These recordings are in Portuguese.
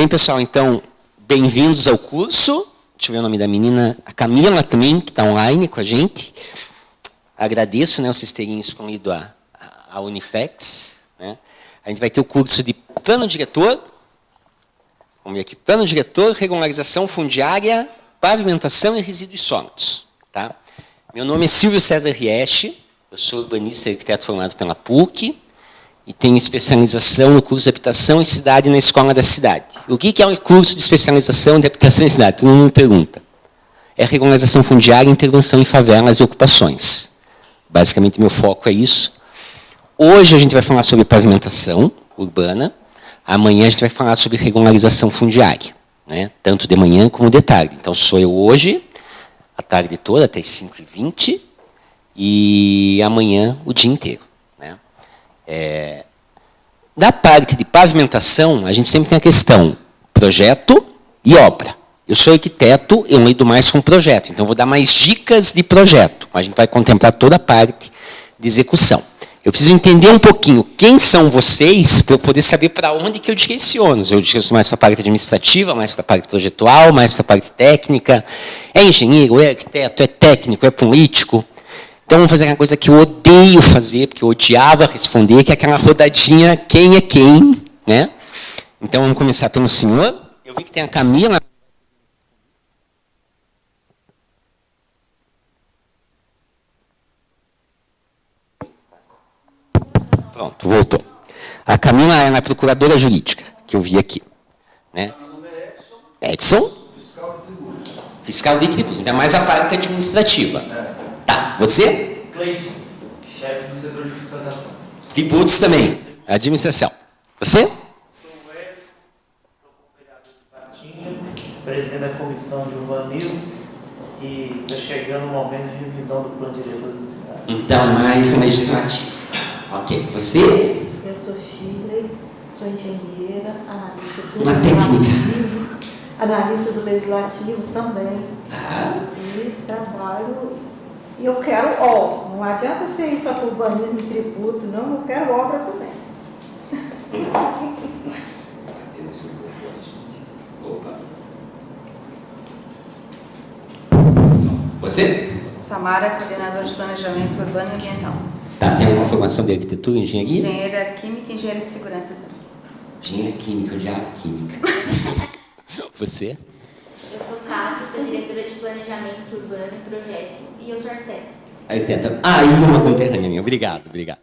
bem, pessoal? Então, bem-vindos ao curso. Deixa eu ver o nome da menina, a Camila também, que está online com a gente. Agradeço, né, vocês terem escolhido a Uniflex. Né? A gente vai ter o curso de plano diretor. Vamos ver aqui, plano diretor, regularização fundiária, pavimentação e resíduos sólidos. Tá? Meu nome é Silvio César Rieschi, eu sou urbanista e arquiteto formado pela PUC. E tenho especialização no curso de habitação e cidade na Escola da Cidade. O que é um curso de especialização de habitação e cidade? Todo mundo me pergunta. É regularização fundiária, intervenção em favelas e ocupações. Basicamente, meu foco é isso. Hoje a gente vai falar sobre pavimentação urbana. Amanhã a gente vai falar sobre regularização fundiária. Né? Tanto de manhã como de tarde. Então, sou eu hoje, a tarde toda, até as 5h20. E amanhã, o dia inteiro. Da parte de pavimentação, a gente sempre tem a questão projeto e obra. Eu sou arquiteto, eu lido mais com projeto, então vou dar mais dicas de projeto. A gente vai contemplar toda a parte de execução. Eu preciso entender um pouquinho quem são vocês para eu poder saber para onde que eu direciono. Eu direciono mais para a parte administrativa, mais para a parte projetual, mais para a parte técnica. É engenheiro, é arquiteto, é técnico, é político. Então, vamos fazer uma coisa que eu odeio fazer, porque eu odiava responder, que é aquela rodadinha quem é quem. Né? Então, vamos começar pelo senhor. Eu vi que tem a Camila. Pronto, voltou. A Camila é a procuradora jurídica, que eu vi aqui. Né? Meu nome é Edson. Fiscal de tributos. Fiscal de tributos, ainda mais a parte administrativa. Tá, você? Cleison, chefe do setor de fiscalização. Tributos também, administração. Você? Sou o Hélio, estou como vereador de Patinha, presidente da comissão de urbanismo e está chegando o momento de revisão do plano diretor da cidade. Então, mais legislativo. Ok, você? Eu sou Shirley, sou engenheira, analista do Uma legislativo, analista do legislativo também. Tá. E trabalho. E eu quero obra. Não adianta ser isso só para urbanismo e tributo, não. Eu quero obra também. Você? Samara, coordenadora de planejamento urbano e ambiental. Tá, tem uma formação de arquitetura e engenharia? Engenheira química e engenheira de segurança também. Engenharia química, eu odiava química. Você? Eu sou Cássia, sou diretora de planejamento urbano e projeto, e eu sou arquiteta. Arquiteta. Ah, e uma conterrânea minha. Obrigado, obrigado.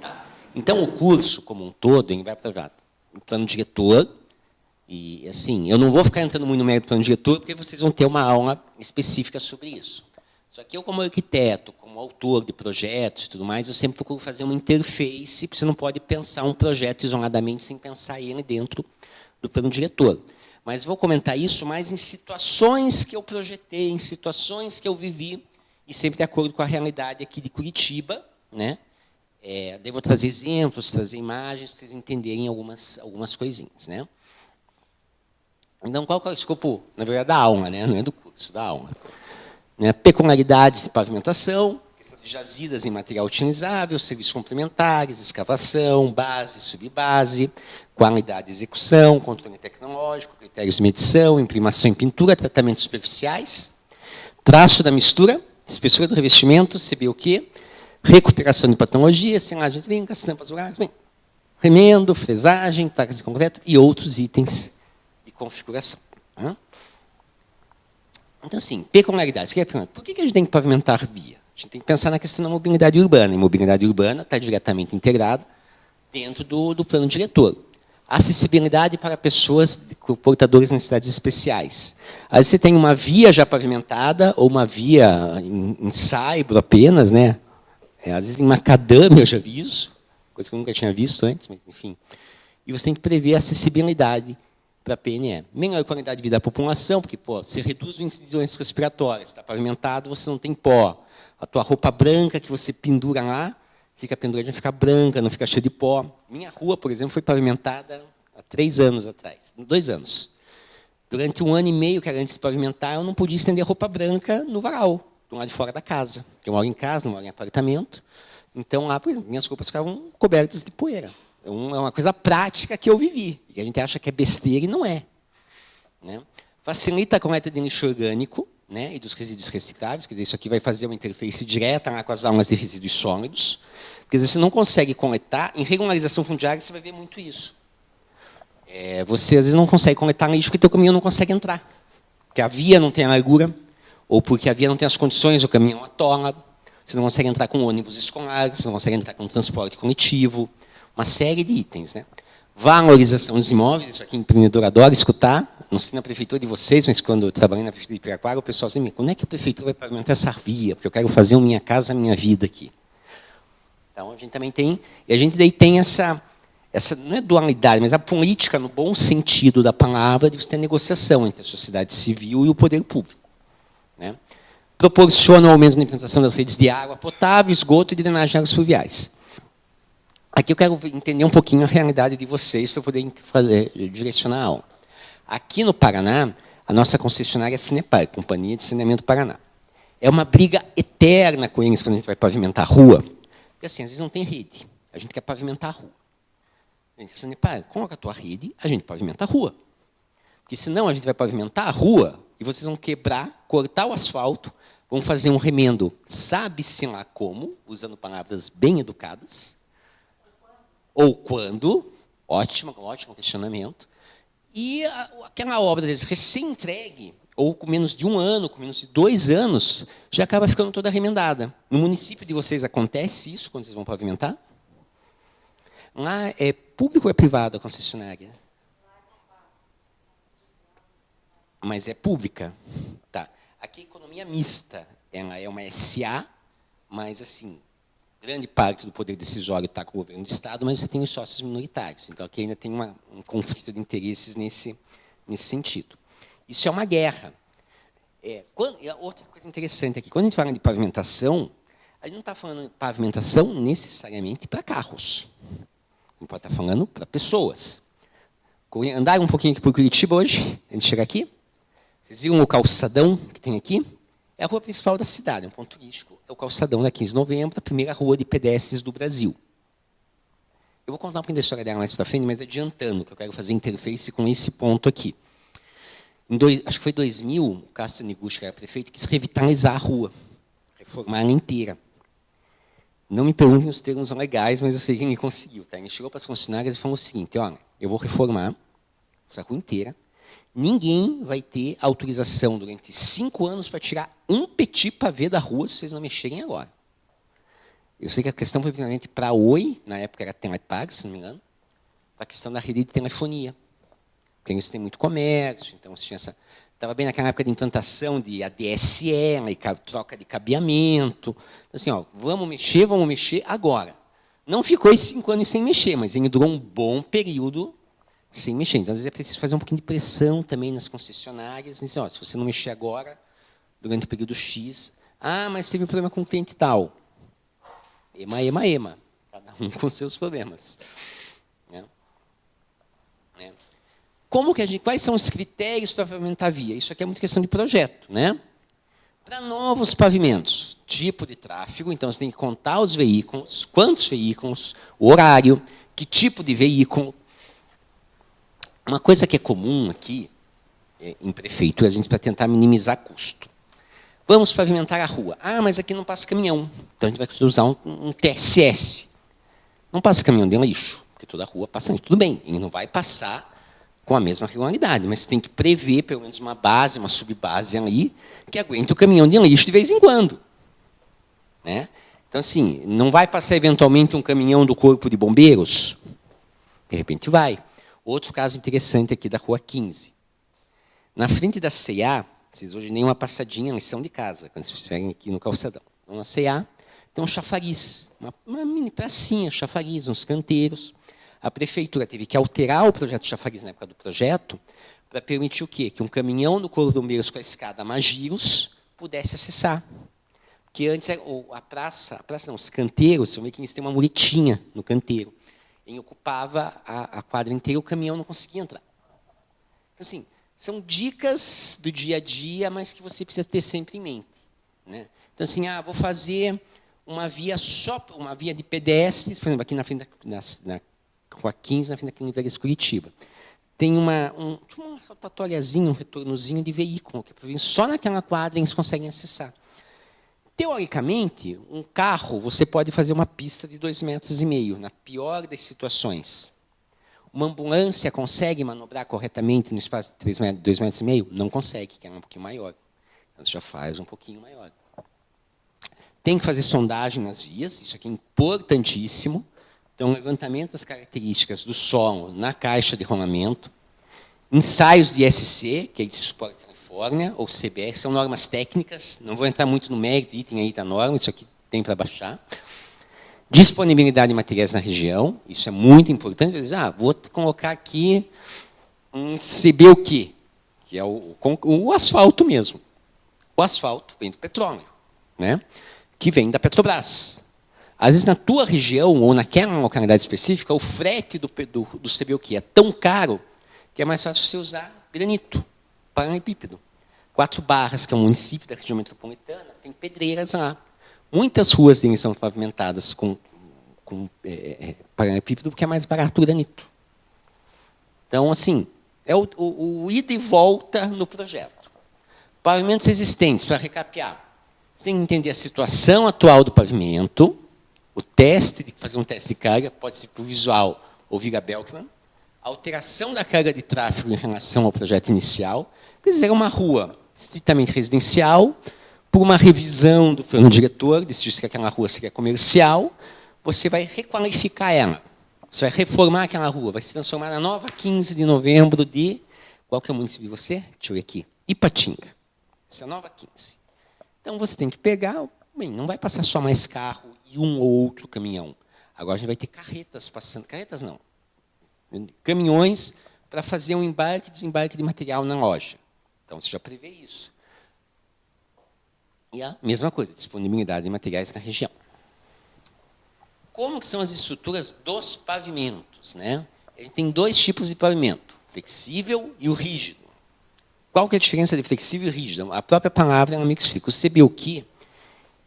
Tá. Então, o curso, como um todo, ele vai para o plano diretor. E, assim, eu não vou ficar entrando muito no mérito do plano diretor, porque vocês vão ter uma aula específica sobre isso. Só que eu, como arquiteto, como autor de projetos e tudo mais, eu sempre procuro fazer uma interface, porque você não pode pensar um projeto isoladamente sem pensar ele dentro do plano diretor. Mas vou comentar isso mais em situações que eu projetei, em situações que eu vivi, e sempre de acordo com a realidade aqui de Curitiba. Né? Devo trazer exemplos, trazer imagens, para vocês entenderem algumas coisinhas. Né? Então, qual que é o escopo, na verdade, da aula, né? Não é do curso, da aula. Né? Peculiaridades de pavimentação, questão de jazidas em material utilizável, serviços complementares, escavação, base, subbase, qualidade de execução, controle tecnológico, critérios de medição, imprimação em pintura, tratamentos superficiais, traço da mistura, espessura do revestimento, CBUQ, recuperação de patologia, selagem de trincas, tampas rurais, remendo, fresagem, placas de concreto e outros itens de configuração. Então, assim, peculiaridades. Por que a gente tem que pavimentar via? A gente tem que pensar na questão da mobilidade urbana. E mobilidade urbana está diretamente integrada dentro do plano diretor. Acessibilidade para pessoas portadoras de necessidades especiais. Às vezes você tem uma via já pavimentada, ou uma via em saibro apenas, né? Às vezes em macadâmia eu já vi isso, coisa que eu nunca tinha visto antes, mas enfim. E você tem que prever a acessibilidade para a PNE. Menor qualidade de vida da população, porque você reduz o índice de doenças respiratórias, está pavimentado, você não tem pó. A tua roupa branca que você pendura lá, fica pendurada, fica branca, não fica cheia de pó. Minha rua, por exemplo, foi pavimentada há 3 anos atrás, 2 anos. Durante 1 ano e meio, que era antes de pavimentar, eu não podia estender roupa branca no varal, do lado de fora da casa. Porque eu moro em casa, não moro em apartamento. Então, lá, por exemplo, minhas roupas ficavam cobertas de poeira. É uma coisa prática que eu vivi. E a gente acha que é besteira e não é. Né? Facilita a coleta de lixo orgânico, né, e dos resíduos recicláveis. Quer dizer, isso aqui vai fazer uma interface direta lá com as almas de resíduos sólidos. Quer dizer, você não consegue coletar. Em regularização fundiária, você vai ver muito isso. Você, às vezes, não consegue coletar lixo porque o teu caminhão não consegue entrar. Porque a via não tem a largura, ou porque a via não tem as condições, o caminhão atola. Você não consegue entrar com ônibus escolar, você não consegue entrar com transporte coletivo. Uma série de itens. Né? Valorização dos imóveis, isso aqui empreendedor adora escutar. Não sei na prefeitura de vocês, mas quando eu trabalhei na prefeitura de Piraquara, o pessoal dizia, quando é que a prefeitura vai pavimentar essa via? Porque eu quero fazer Minha Casa Minha Vida aqui. Então, a gente também tem... E a gente daí tem essa não é dualidade, mas a política, no bom sentido da palavra, de você ter negociação entre a sociedade civil e o poder público. Né? Proporciona o aumento da implantação das redes de água potável, esgoto e de drenagem de águas pluviais. Aqui eu quero entender um pouquinho a realidade de vocês para poder direcionar a aula. Aqui no Paraná, a nossa concessionária é a Cinepar, Companhia de Saneamento Paraná. É uma briga eterna com eles quando a gente vai pavimentar a rua, porque assim, às vezes não tem rede, a gente quer pavimentar a rua. A gente diz, Cinepar, coloca a tua rede, a gente pavimenta a rua. Porque senão a gente vai pavimentar a rua e vocês vão quebrar, cortar o asfalto, vão fazer um remendo, sabe-se lá como, usando palavras bem educadas, ou quando, ótimo questionamento, e aquela obra deles recém-entregue, ou com menos de 1 ano, com menos de 2 anos, já acaba ficando toda remendada. No município de vocês acontece isso quando vocês vão pavimentar? Lá é público ou é privado a concessionária? Mas é pública? Tá. Aqui é economia mista. Ela é uma SA, mas assim, grande parte do poder decisório está com o governo do Estado, mas você tem os sócios minoritários. Então, aqui ainda tem um conflito de interesses nesse sentido. Isso é uma guerra. Outra coisa interessante aqui, quando a gente fala de pavimentação, a gente não está falando de pavimentação necessariamente para carros. A gente pode estar falando para pessoas. Andaram um pouquinho aqui por Curitiba hoje, a gente chega aqui. Vocês viram o calçadão que tem aqui? É a rua principal da cidade, é um ponto turístico. É o calçadão da 15 de novembro, a primeira rua de pedestres do Brasil. Eu vou contar um pouquinho da história dela mais para frente, mas adiantando, que eu quero fazer interface com esse ponto aqui. Acho que foi 2000, o Cássio Niguchi, que era prefeito, quis revitalizar a rua, reformar ela inteira. Não me perguntem os termos legais, mas eu sei que ele conseguiu. Tá? Ele chegou para as concessionárias e falou o seguinte, olha, eu vou reformar essa rua inteira, ninguém vai ter autorização durante 5 anos para tirar um petit pavé da rua se vocês não mexerem agora. Eu sei que a questão foi finalmente para a Oi, na época era Telepag, se não me engano, para a questão da rede de telefonia. Porque eles têm muito comércio, então você tinha essa... Estava bem naquela época de implantação de ADSL, e troca de cabeamento. Então, assim, ó, vamos mexer agora. Não ficou esses 5 anos sem mexer, mas ele durou um bom período sem mexer. Então, às vezes, é preciso fazer um pouquinho de pressão também nas concessionárias. Assim, ó, se você não mexer agora, durante o período X... Ah, mas teve um problema com o cliente tal. Ema. Cada um com seus problemas. Quais são os critérios para pavimentar a via? Isso aqui é muito questão de projeto. Né? Para novos pavimentos, tipo de tráfego, então você tem que contar os veículos, quantos veículos, o horário, que tipo de veículo. Uma coisa que é comum aqui, em prefeitura, a gente para tentar minimizar custo. Vamos pavimentar a rua. Ah, mas aqui não passa caminhão. Então a gente vai usar um TSS. Não passa caminhão de lixo, porque toda a rua passa. Tudo bem, ele não vai passar com a mesma regularidade, mas você tem que prever pelo menos uma base, uma subbase ali, que aguente o caminhão de lixo de vez em quando. Né? Então, assim, não vai passar eventualmente um caminhão do Corpo de Bombeiros? De repente vai. Outro caso interessante aqui da Rua 15. Na frente da C&A, vocês hoje nem uma passadinha, lição de casa, quando vocês estiverem aqui no calçadão. Então, na C&A tem um chafariz, uma mini pracinha, chafariz, uns canteiros. A prefeitura teve que alterar o projeto de chafariz na época do projeto para permitir o quê? Que um caminhão do Corpo de Bombeiros com a escada Magiros pudesse acessar. Porque antes a praça não, os canteiros, você vê que eles têm uma muretinha no canteiro. Ele ocupava a quadra inteira e o caminhão não conseguia entrar. Assim, são dicas do dia a dia, mas que você precisa ter sempre em mente. Né? Então, assim, vou fazer uma via de pedestres, por exemplo, aqui na frente da Rua 15, na frente da Clínica Vegas Curitiba. Tem uma rotatóriazinha, um retornozinho de veículo, que só naquela quadra eles conseguem acessar. Teoricamente, um carro, você pode fazer uma pista de 2,5 metros, na pior das situações. Uma ambulância consegue manobrar corretamente no espaço de 2,5 metros? Não consegue, que é um pouquinho maior. Então, já faz um pouquinho maior. Tem que fazer sondagem nas vias, isso aqui é importantíssimo. Então, levantamento das características do solo na caixa de rolamento, ensaios de SC, que é de Suporte Califórnia, ou CBR, são normas técnicas, não vou entrar muito no mérito, item aí da norma, isso aqui tem para baixar. Disponibilidade de materiais na região, isso é muito importante. Vou colocar aqui um CB o quê? Que é o asfalto mesmo. O asfalto vem do petróleo, né? Que vem da Petrobras. Às vezes, na tua região, ou naquela localidade específica, o frete do CB o quê? É tão caro que é mais fácil você usar granito, paralelepípedo. 4 Barras, que é um município da região metropolitana, tem pedreiras lá. Muitas ruas deles são pavimentadas com paralelepípedo, porque é mais barato o granito. Então, assim, é o ida e volta no projeto. Pavimentos existentes, para recapear. Você tem que entender a situação atual do pavimento, o teste, fazer um teste de carga, pode ser por visual ou via Belkman, a alteração da carga de tráfego em relação ao projeto inicial. Quer dizer, é uma rua estritamente residencial, por uma revisão do plano diretor, decidir se aquela rua seria comercial, você vai requalificar ela. Você vai reformar aquela rua, vai se transformar na nova 15 de novembro de... Qual que é o município de você? Deixa eu ver aqui. Ipatinga. Essa é a nova 15. Então, você tem que pegar... Bem, não vai passar só mais carro e um ou outro caminhão. Agora, a gente vai ter carretas passando... Carretas não. Caminhões para fazer um embarque e desembarque de material na loja. Então, você já prevê isso. E a mesma coisa, disponibilidade de materiais na região. Como que são as estruturas dos pavimentos, né? A gente tem 2 tipos de pavimento, flexível e o rígido. Qual que é a diferença de flexível e rígido? A própria palavra ela me explica. O CBUQ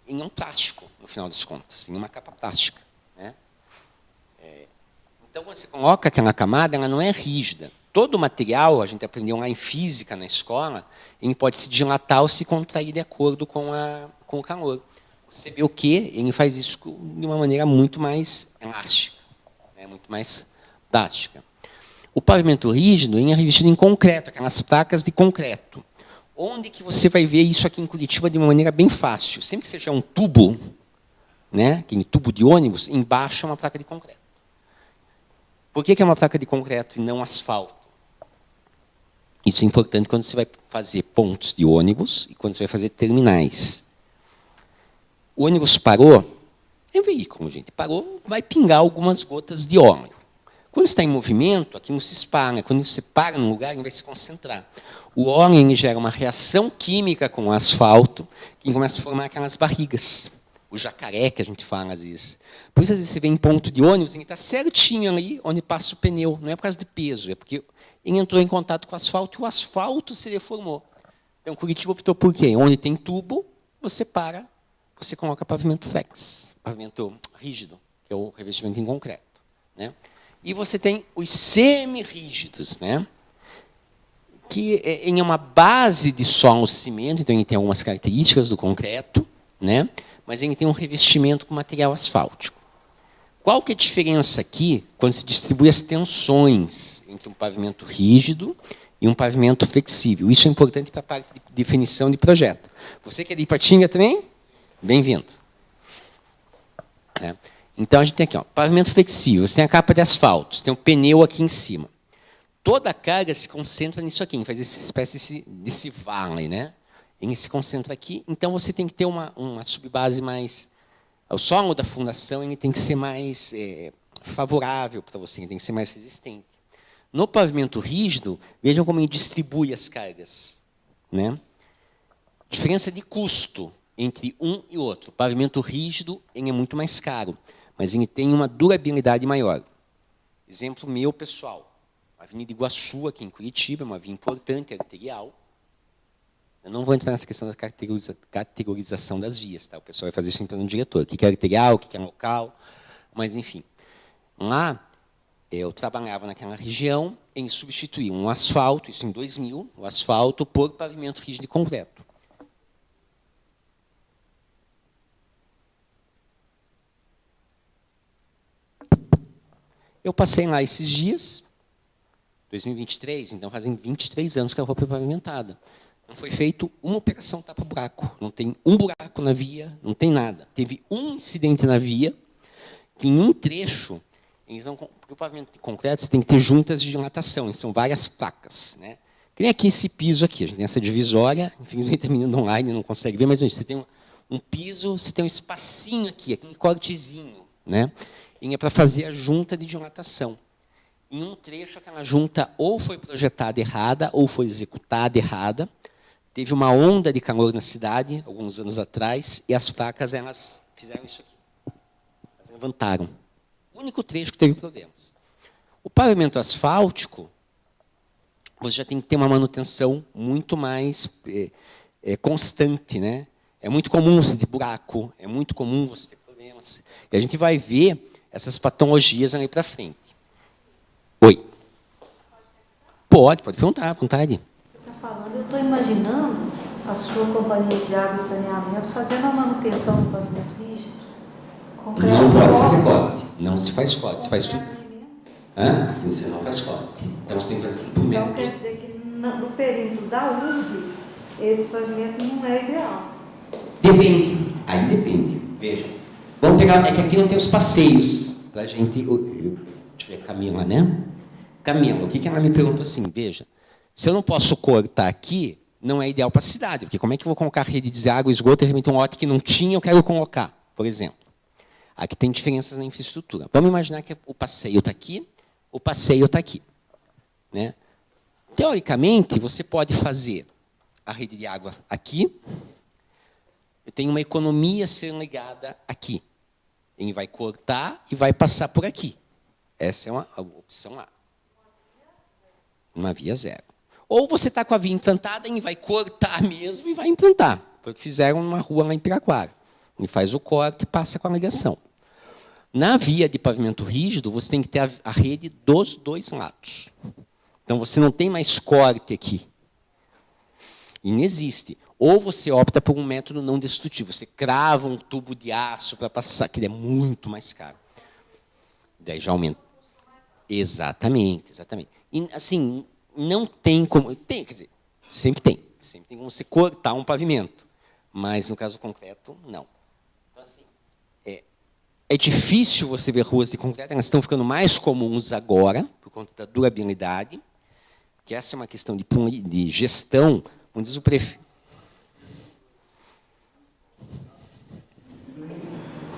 é um plástico, no final das contas, em uma capa plástica, né? Então, quando você coloca aquela camada, ela não é rígida. Todo material, a gente aprendeu lá em física, na escola, ele pode se dilatar ou se contrair de acordo com o calor. O CBUQ, ele faz isso de uma maneira muito mais elástica, né, muito mais plástica. O pavimento rígido ele é revestido em concreto, aquelas placas de concreto. Onde que você vai ver isso aqui em Curitiba de uma maneira bem fácil? Sempre que seja um tubo, né, aquele tubo de ônibus, embaixo é uma placa de concreto. Por que é uma placa de concreto e não asfalto? Isso é importante quando você vai fazer pontos de ônibus e quando você vai fazer terminais. O ônibus parou, é um veículo, gente. Parou, vai pingar algumas gotas de óleo. Quando está em movimento, aquilo se espalha. Quando você para num lugar, ele vai se concentrar. O óleo ele gera uma reação química com o asfalto, que começa a formar aquelas barrigas. O jacaré, que a gente fala às vezes. Por isso, às vezes, você vê em ponto de ônibus, ele está certinho ali onde passa o pneu. Não é por causa de peso, é porque ele entrou em contato com o asfalto e o asfalto se deformou. Então, Curitiba optou por quê? Onde tem tubo, você para, você coloca pavimento flex, pavimento rígido, que é o revestimento em concreto, né? E você tem os semi-rígidos, né? Que é uma base de solo cimento, então ele tem algumas características do concreto, né? Mas ele tem um revestimento com material asfáltico. Qual que é a diferença aqui quando se distribui as tensões entre um pavimento rígido e um pavimento flexível? Isso é importante para a parte de definição de projeto. Você que é de Ipatinga também? Bem-vindo. Então, a gente tem aqui, ó, pavimento flexível, você tem a capa de asfalto, você tem o pneu aqui em cima. Toda a carga se concentra nisso aqui, faz essa espécie desse vale, né? Ele se concentra aqui, então você tem que ter uma subbase mais... O solo da fundação ele tem que ser mais favorável para você, ele tem que ser mais resistente. No pavimento rígido, vejam como ele distribui as cargas, né? Diferença de custo entre um e outro. O pavimento rígido ele é muito mais caro, mas ele tem uma durabilidade maior. Exemplo meu, pessoal. A Avenida Iguaçu, aqui em Curitiba, é uma via importante, arterial. Eu não vou entrar nessa questão da categorização das vias, tá? O pessoal vai fazer isso em plano diretor. O que é arterial, o que é local, mas, enfim. Lá, eu trabalhava naquela região em substituir um asfalto, isso em 2000, o asfalto por pavimento rígido de concreto. Eu passei lá esses dias, 2023, então fazem 23 anos que a rua foi pavimentada. Não foi feito uma operação tapa-buraco, não tem um buraco na via, não tem nada. Teve um incidente na via, que em um trecho, eles não, porque o pavimento de concreto você tem que ter juntas de dilatação, são várias placas. Né? Que nem aqui esse piso aqui, a gente tem essa divisória, infelizmente a menina online não consegue ver, mas você tem um piso, você tem um espacinho aqui, aquele cortezinho, né? E é para fazer a junta de dilatação. Em um trecho, aquela junta ou foi projetada errada, ou foi executada errada. Teve uma onda de calor na cidade, alguns anos atrás, e as placas elas fizeram isso aqui. Elas levantaram. O único trecho que teve problemas. O pavimento asfáltico, você já tem que ter uma manutenção muito mais constante. Né? É muito comum você ter buraco, é muito comum você ter problemas. E a gente vai ver essas patologias ali para frente. Oi. Pode perguntar, à vontade. Você está falando, eu estou imaginando a sua companhia de água e saneamento fazendo a manutenção do pavimento rígido. Não pode fazer corte. Não se faz corte. Se faz tudo. Você não faz corte. Então você tem que fazer tudo por Então menos. quer dizer que no perímetro da URB, esse pavimento não é ideal. Depende. Aí depende. Veja. Vamos pegar. É que aqui não tem os passeios. Para a gente. Deixa eu ver, Camila, né? Camila, o que ela me perguntou assim? Veja. Se eu não posso cortar aqui, não é ideal para a cidade. Porque como é que eu vou colocar rede de água, esgoto, e realmente um lote que não tinha, eu quero colocar, por exemplo. Aqui tem diferenças na infraestrutura. Vamos imaginar que o passeio está aqui, o passeio está aqui. Né? Teoricamente, você pode fazer a rede de água aqui, e tem uma economia sendo ligada aqui. Ele vai cortar e vai passar por aqui. Essa é uma opção A. Uma via zero. Ou você está com a via implantada e vai cortar mesmo e vai implantar. Porque fizeram uma rua lá em Piraquara. Ele faz o corte e passa com a ligação. Na via de pavimento rígido, você tem que ter a rede dos dois lados. Então, você não tem mais corte aqui. E não existe. Ou você opta por um método não destrutivo. Você crava um tubo de aço para passar, que é muito mais caro. Daí já aumenta. Exatamente. E, assim, não tem como... Tem, quer dizer, sempre tem. Sempre tem como você cortar um pavimento. Mas, no caso concreto, não. Então, assim, é difícil você ver ruas de concreto. Elas estão ficando mais comuns agora, por conta da durabilidade. Que essa é uma questão de gestão. Como diz o prefeito.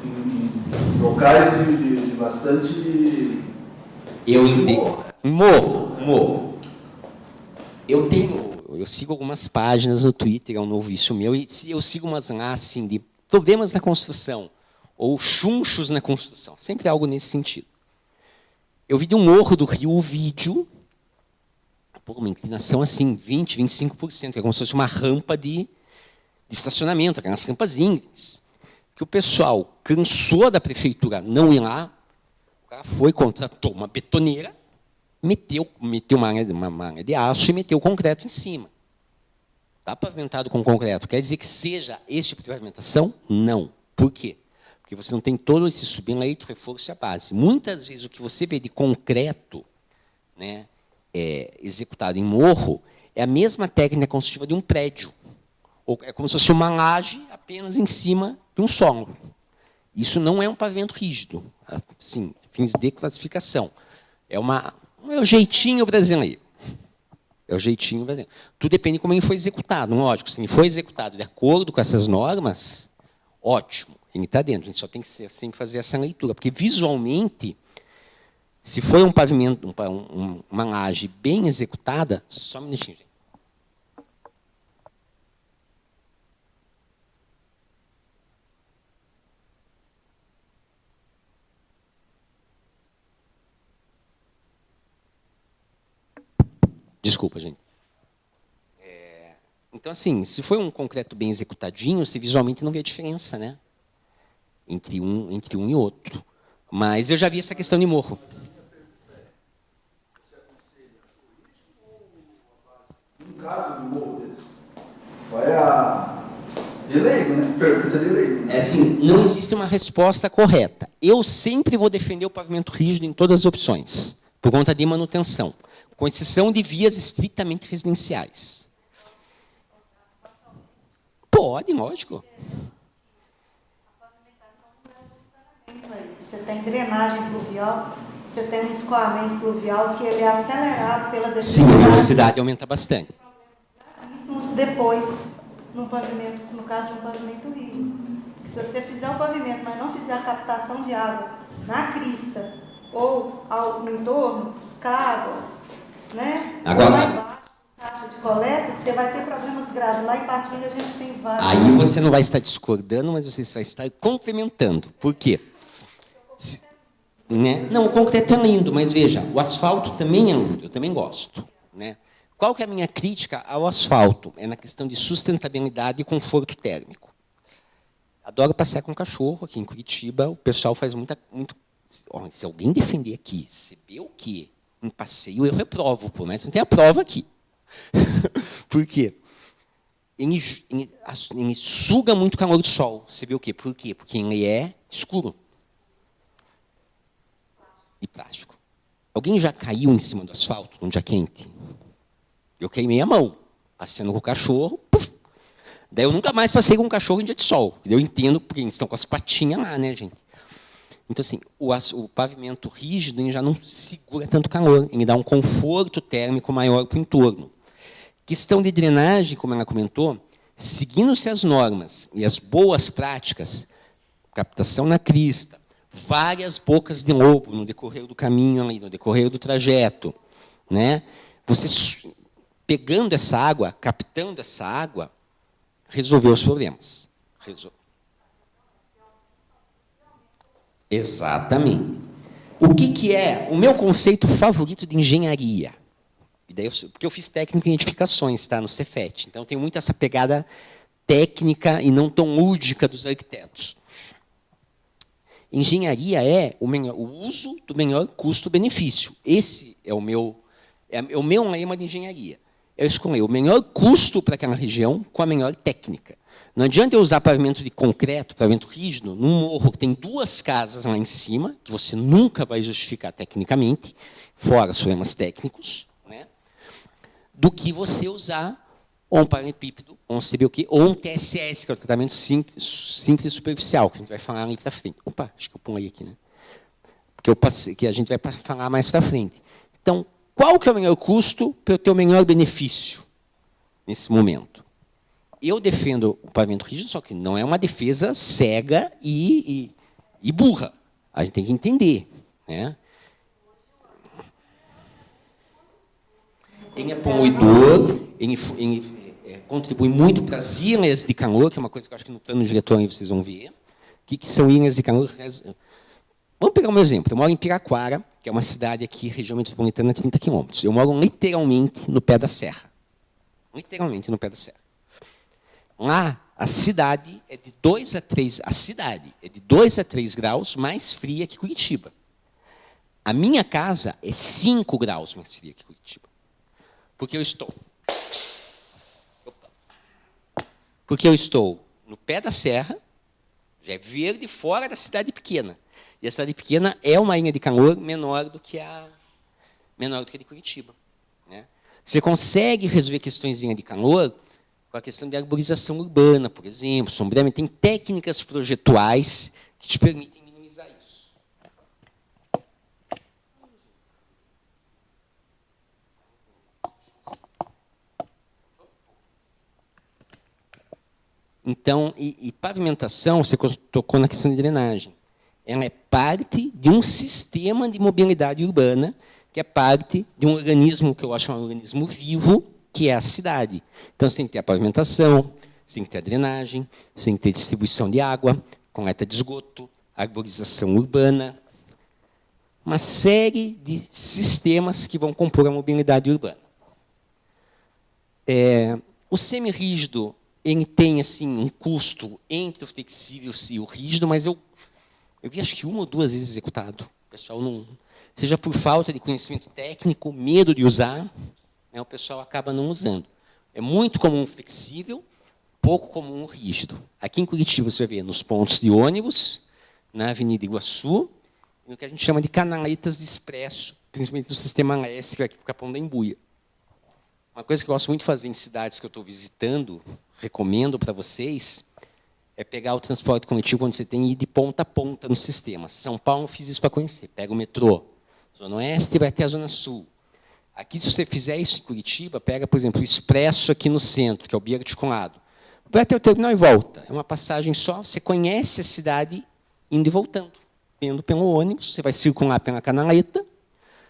Em locais de bastante... Eu entendo. Morro. Eu sigo algumas páginas no Twitter, é um novo vício meu, e eu sigo umas lá, assim, de problemas na construção, ou chunchos na construção. Sempre algo nesse sentido. Eu vi de um morro do Rio o vídeo, por uma inclinação assim, 20%, 25%, que é como se fosse uma rampa de estacionamento, aquelas rampas íngremes, que o pessoal cansou da prefeitura não ir lá, o cara foi, contratou uma betoneira, meteu uma malha de aço e meteu concreto em cima. Está pavimentado com concreto. Quer dizer que seja esse tipo de pavimentação? Não. Por quê? Porque você não tem todo esse subleito, reforço e a base. Muitas vezes o que você vê de concreto, né, executado em morro é a mesma técnica construtiva de um prédio. Ou é como se fosse uma laje apenas em cima de um solo. Isso não é um pavimento rígido. Assim, fins de classificação. É o jeitinho brasileiro. É o jeitinho brasileiro. Tudo depende de como ele foi executado. Lógico, se ele foi executado de acordo com essas normas, ótimo, ele está dentro. A gente só tem que sempre fazer essa leitura. Porque, visualmente, se foi um pavimento, uma laje bem executada, só um minutinho, gente. Desculpa, gente. Então, assim, se foi um concreto bem executadinho, você visualmente não vê a diferença, né? Entre um e outro. Mas eu já vi essa questão de morro. caso de morro desse? Qual é a... De leigo, né? Pergunta de leigo. Né? É assim, não existe uma resposta correta. Eu sempre vou defender o pavimento rígido em todas as opções, por conta de manutenção, com exceção de vias estritamente residenciais. Pode, lógico. Você tem drenagem pluvial, você tem um escoamento pluvial que ele é acelerado pela Sim, a desigualdade. velocidade aumenta bastante. Isso depois, no pavimento, no caso de um pavimento rígido. Se você fizer o pavimento, mas não fizer a captação de água na crista ou no entorno, escadas, né? Agora, lá embaixo, caixa de coleta, você vai ter problemas graves. Lá em Patinga a gente tem vários. aí você não vai estar discordando, mas você vai estar complementando. Por quê? Né? Não, o concreto é lindo, mas veja, o asfalto também é lindo, eu também gosto. Né? Qual que é a minha crítica ao asfalto? É na questão de sustentabilidade e conforto térmico. Adoro passear com cachorro aqui em Curitiba, o pessoal faz muito... Se alguém defender aqui, receber o quê? Um passeio, eu reprovo, por mais que não tenha prova aqui. Por quê? Ele suga muito calor do sol. Você vê o quê? Por quê? Porque ele é escuro. E plástico. Alguém já caiu em cima do asfalto num dia quente? Eu queimei a mão, passeando com o cachorro, puf. Daí eu nunca mais passei com um cachorro em dia de sol. Eu entendo porque eles estão com as patinhas lá, né, gente? Então, assim, o pavimento rígido ele já não segura tanto calor, ele dá um conforto térmico maior para o entorno. Questão de drenagem, como ela comentou, seguindo-se as normas e as boas práticas, captação na crista, várias bocas de lobo no decorrer do caminho, ali, no decorrer do trajeto. Né? Você, pegando essa água, captando essa água, resolveu os problemas. Exatamente. O que é o meu conceito favorito de engenharia? E daí porque eu fiz técnico em edificações, tá, no Cefet. Então, tem muito essa pegada técnica e não tão lúdica dos arquitetos. Engenharia é o uso do melhor custo-benefício. Esse é o meu lema de engenharia. Eu escolhi o melhor custo para aquela região com a melhor técnica. Não adianta eu usar pavimento de concreto, pavimento rígido, num morro que tem 2 casas lá em cima, que você nunca vai justificar tecnicamente, fora os problemas técnicos, né? Do que você usar ou um paralelepípedo, ou um CBUQ, ou um TSS, que é o tratamento simples superficial, que a gente vai falar ali para frente. Opa, acho que eu pulei aqui, né? Que a gente vai falar mais para frente. Então, qual que é o melhor custo para eu ter o melhor benefício nesse momento? Eu defendo o pavimento rígido, só que não é uma defesa cega e burra. A gente tem que entender. Né? Ele é poluidor, ele contribui muito para as ilhas de calor, que é uma coisa que eu acho que no plano diretor aí vocês vão ver. O que são ilhas de calor? Vamos pegar um exemplo. Eu moro em Piraquara, que é uma cidade aqui, região metropolitana, 30 quilômetros. Eu moro literalmente no pé da serra. Literalmente no pé da serra. Lá, a cidade é de 2 a 3 graus mais fria que Curitiba. A minha casa é 5 graus mais fria que Curitiba. Porque eu estou no pé da serra, já é verde, fora da cidade pequena. E a cidade pequena é uma ilha de calor menor do que a de Curitiba. Né? Você consegue resolver questões de ilha de calor com a questão de arborização urbana, por exemplo, sombreamento. Tem técnicas projetuais que te permitem minimizar isso. Então, e pavimentação, você tocou na questão de drenagem. Ela é parte de um sistema de mobilidade urbana, que é parte de um organismo que eu acho um organismo vivo, que é a cidade. Então, você tem que ter a pavimentação, você tem que ter a drenagem, você tem que ter distribuição de água, coleta de esgoto, arborização urbana, uma série de sistemas que vão compor a mobilidade urbana. O semirrígido ele tem assim, um custo entre o flexível e o rígido, mas eu vi acho que 1 ou 2 vezes executado. O pessoal não... Seja por falta de conhecimento técnico, medo de usar, o pessoal acaba não usando. É muito comum flexível, pouco comum rígido. Aqui em Curitiba você vai ver nos pontos de ônibus, na Avenida Iguaçu, no que a gente chama de canaletas de expresso, principalmente do sistema leste, que é aqui para o Capão da Embuia. Uma coisa que eu gosto muito de fazer em cidades que eu estou visitando, recomendo para vocês, é pegar o transporte coletivo quando você tem ir de ponta a ponta no sistema. São Paulo, eu fiz isso para conhecer. Pega o metrô, Zona Oeste e vai até a Zona Sul. Aqui, se você fizer isso em Curitiba, pega, por exemplo, o Expresso aqui no centro, que é o biarticulado. Vai até o terminal e volta. É uma passagem só, você conhece a cidade indo e voltando. Indo pelo ônibus, você vai circular pela canaleta,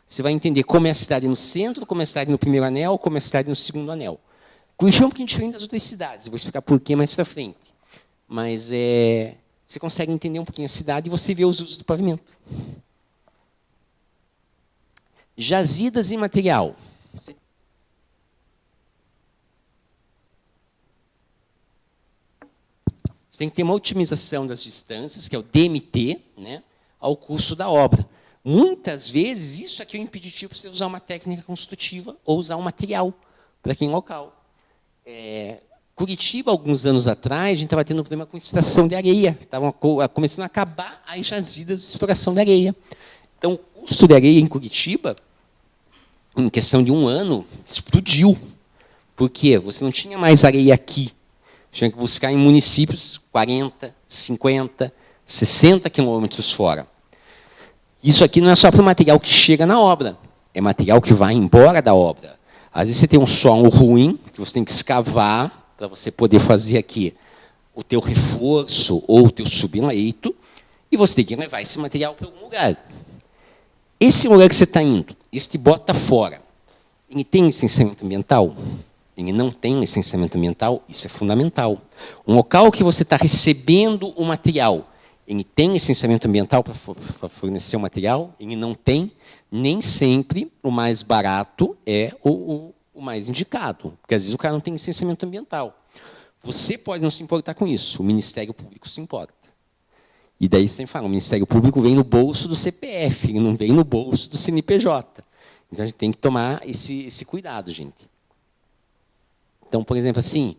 você vai entender como é a cidade no centro, como é a cidade no primeiro anel, como é a cidade no segundo anel. Curitiba é um pouquinho diferente das outras cidades, eu vou explicar por quê mais para frente. Mas você consegue entender um pouquinho a cidade e você vê os usos do pavimento. Jazidas e material. Você tem que ter uma otimização das distâncias, que é o DMT, né, ao custo da obra. Muitas vezes, isso aqui é um impeditivo para você usar uma técnica construtiva ou usar um material para aquele local. Curitiba, alguns anos atrás, a gente estava tendo um problema com extração de areia. Estavam começando a acabar as jazidas de exploração de areia. Então, o custo de areia em Curitiba, em questão de um ano, explodiu. Por quê? Você não tinha mais areia aqui. Tinha que buscar em municípios 40, 50, 60 quilômetros fora. Isso aqui não é só para o material que chega na obra. É material que vai embora da obra. Às vezes você tem um solo ruim, que você tem que escavar, para você poder fazer aqui o teu reforço ou o teu subleito, e você tem que levar esse material para algum lugar. Esse lugar que você está indo, este bota fora, ele tem licenciamento ambiental? Ele não tem licenciamento ambiental? Isso é fundamental. Um local que você está recebendo o material, ele tem licenciamento ambiental para fornecer o material? Ele não tem. Nem sempre o mais barato é o mais indicado, porque às vezes o cara não tem licenciamento ambiental. Você pode não se importar com isso, o Ministério Público se importa. E daí você fala, o Ministério Público vem no bolso do CPF, ele não vem no bolso do CNPJ. Então a gente tem que tomar esse cuidado, gente. Então, por exemplo, assim,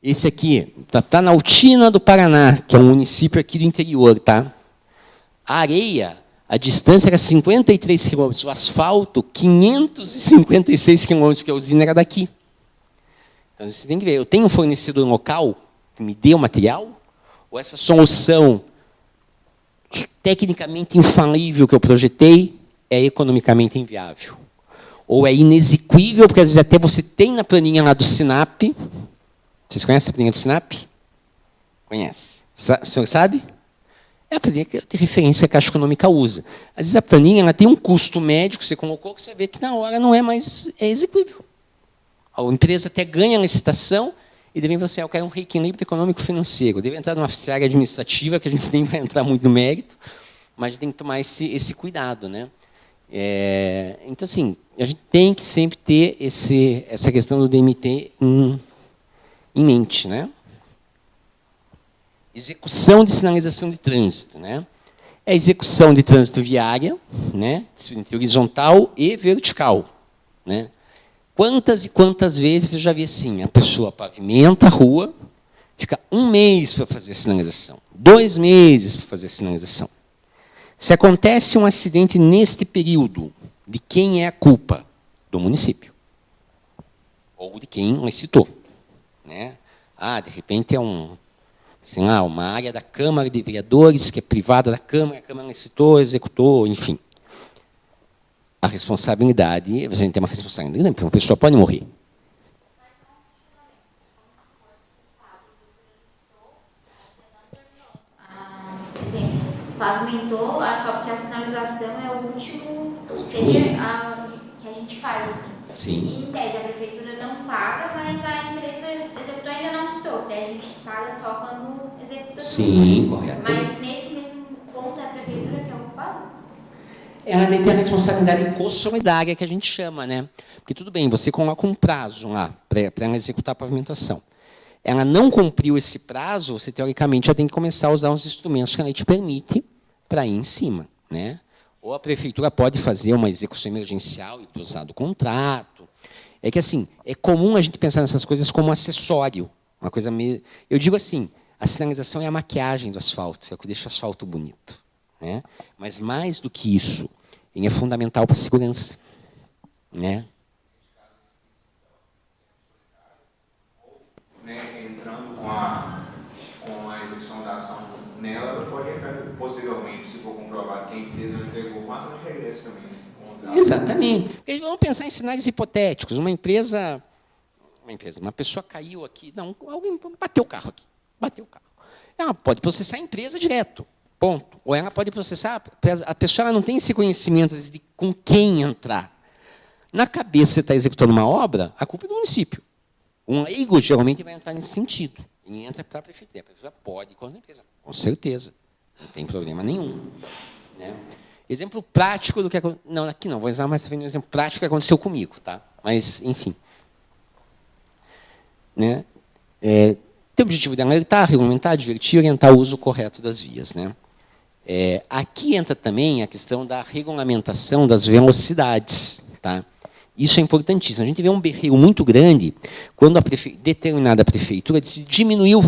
esse aqui está na Altina do Paraná, que é um município aqui do interior, tá? A areia, a distância era 53 quilômetros, o asfalto, 556 quilômetros, porque a usina era daqui. Então, você tem que ver, eu tenho um fornecedor local que me dê o material, ou essa solução tecnicamente infalível que eu projetei é economicamente inviável. Ou é inexequível, porque às vezes até você tem na planilha lá do Sinap. Vocês conhecem a planilha do Sinap? Conhece. O senhor sabe? É a planilha de referência que a Caixa Econômica usa. Às vezes a planilha ela tem um custo médio que você colocou, que você vê que na hora não é mais exequível. A empresa até ganha a licitação e deve você, eu quero um reequilíbrio econômico-financeiro. Deve entrar numa área administrativa, que a gente nem vai entrar muito no mérito, mas a gente tem que tomar esse cuidado, né? Então, assim, a gente tem que sempre ter essa questão do DMT em mente, né? Execução de sinalização de trânsito, né? É execução de trânsito viária, né? Horizontal e vertical, né? Quantas e quantas vezes eu já vi assim, a pessoa pavimenta a rua, fica 1 mês para fazer a sinalização, 2 meses para fazer a sinalização. Se acontece um acidente neste período, de quem é a culpa? Do município. Ou de quem licitou, né? De repente é uma área da Câmara de Vereadores, que é privada da Câmara, a Câmara licitou, executou, enfim. A responsabilidade, a gente tem uma responsabilidade, porque uma pessoa pode morrer. Exemplo, pavimentou, só porque a sinalização é o último que a gente faz, assim. Sim. E, em tese, a prefeitura não paga, mas a empresa executou ainda não quitou, porque a gente paga só quando executa. Sim, correto. Mas nesse mesmo ponto é a prefeitura que é o culpado? Ela tem a responsabilidade co-solidária, que a gente chama, né? Porque tudo bem, você coloca um prazo lá para ela executar a pavimentação. Ela não cumpriu esse prazo, você teoricamente já tem que começar a usar os instrumentos que a lei te permite para ir em cima, né? Ou a prefeitura pode fazer uma execução emergencial e usar do contrato. é que assim, é comum a gente pensar nessas coisas como um acessório. Uma coisa meio... Eu digo assim, a sinalização é a maquiagem do asfalto, é o que deixa o asfalto bonito. Né? Mas, mais do que isso, ele é fundamental para a segurança. Né? Entrando com a execução da ação nela, ela pode entrar posteriormente, se for comprovado que a empresa não entregou, com ação de regresso também. Exatamente. Porque vamos pensar em cenários hipotéticos. Uma pessoa caiu aqui, não, alguém bateu o carro aqui, bateu o carro. Ela pode processar a empresa direto, ponto. Ou ela pode processar, a pessoa ela não tem esse conhecimento de com quem entrar. Na cabeça, você está executando uma obra, a culpa é do município. Um leigo geralmente vai entrar nesse sentido. Ele entra para a prefeitura. A prefeitura pode ir com a empresa, com certeza. Não tem problema nenhum. Né? Exemplo prático do que aconteceu. Não, aqui não, vou usar mais um exemplo prático que aconteceu comigo. Tá? Mas, enfim. Né? Tem o objetivo de alertar, regulamentar, divertir e orientar o uso correto das vias. Né? Aqui entra também a questão da regulamentação das velocidades. Tá? Isso é importantíssimo. A gente vê um berreiro muito grande quando determinada prefeitura diminuiu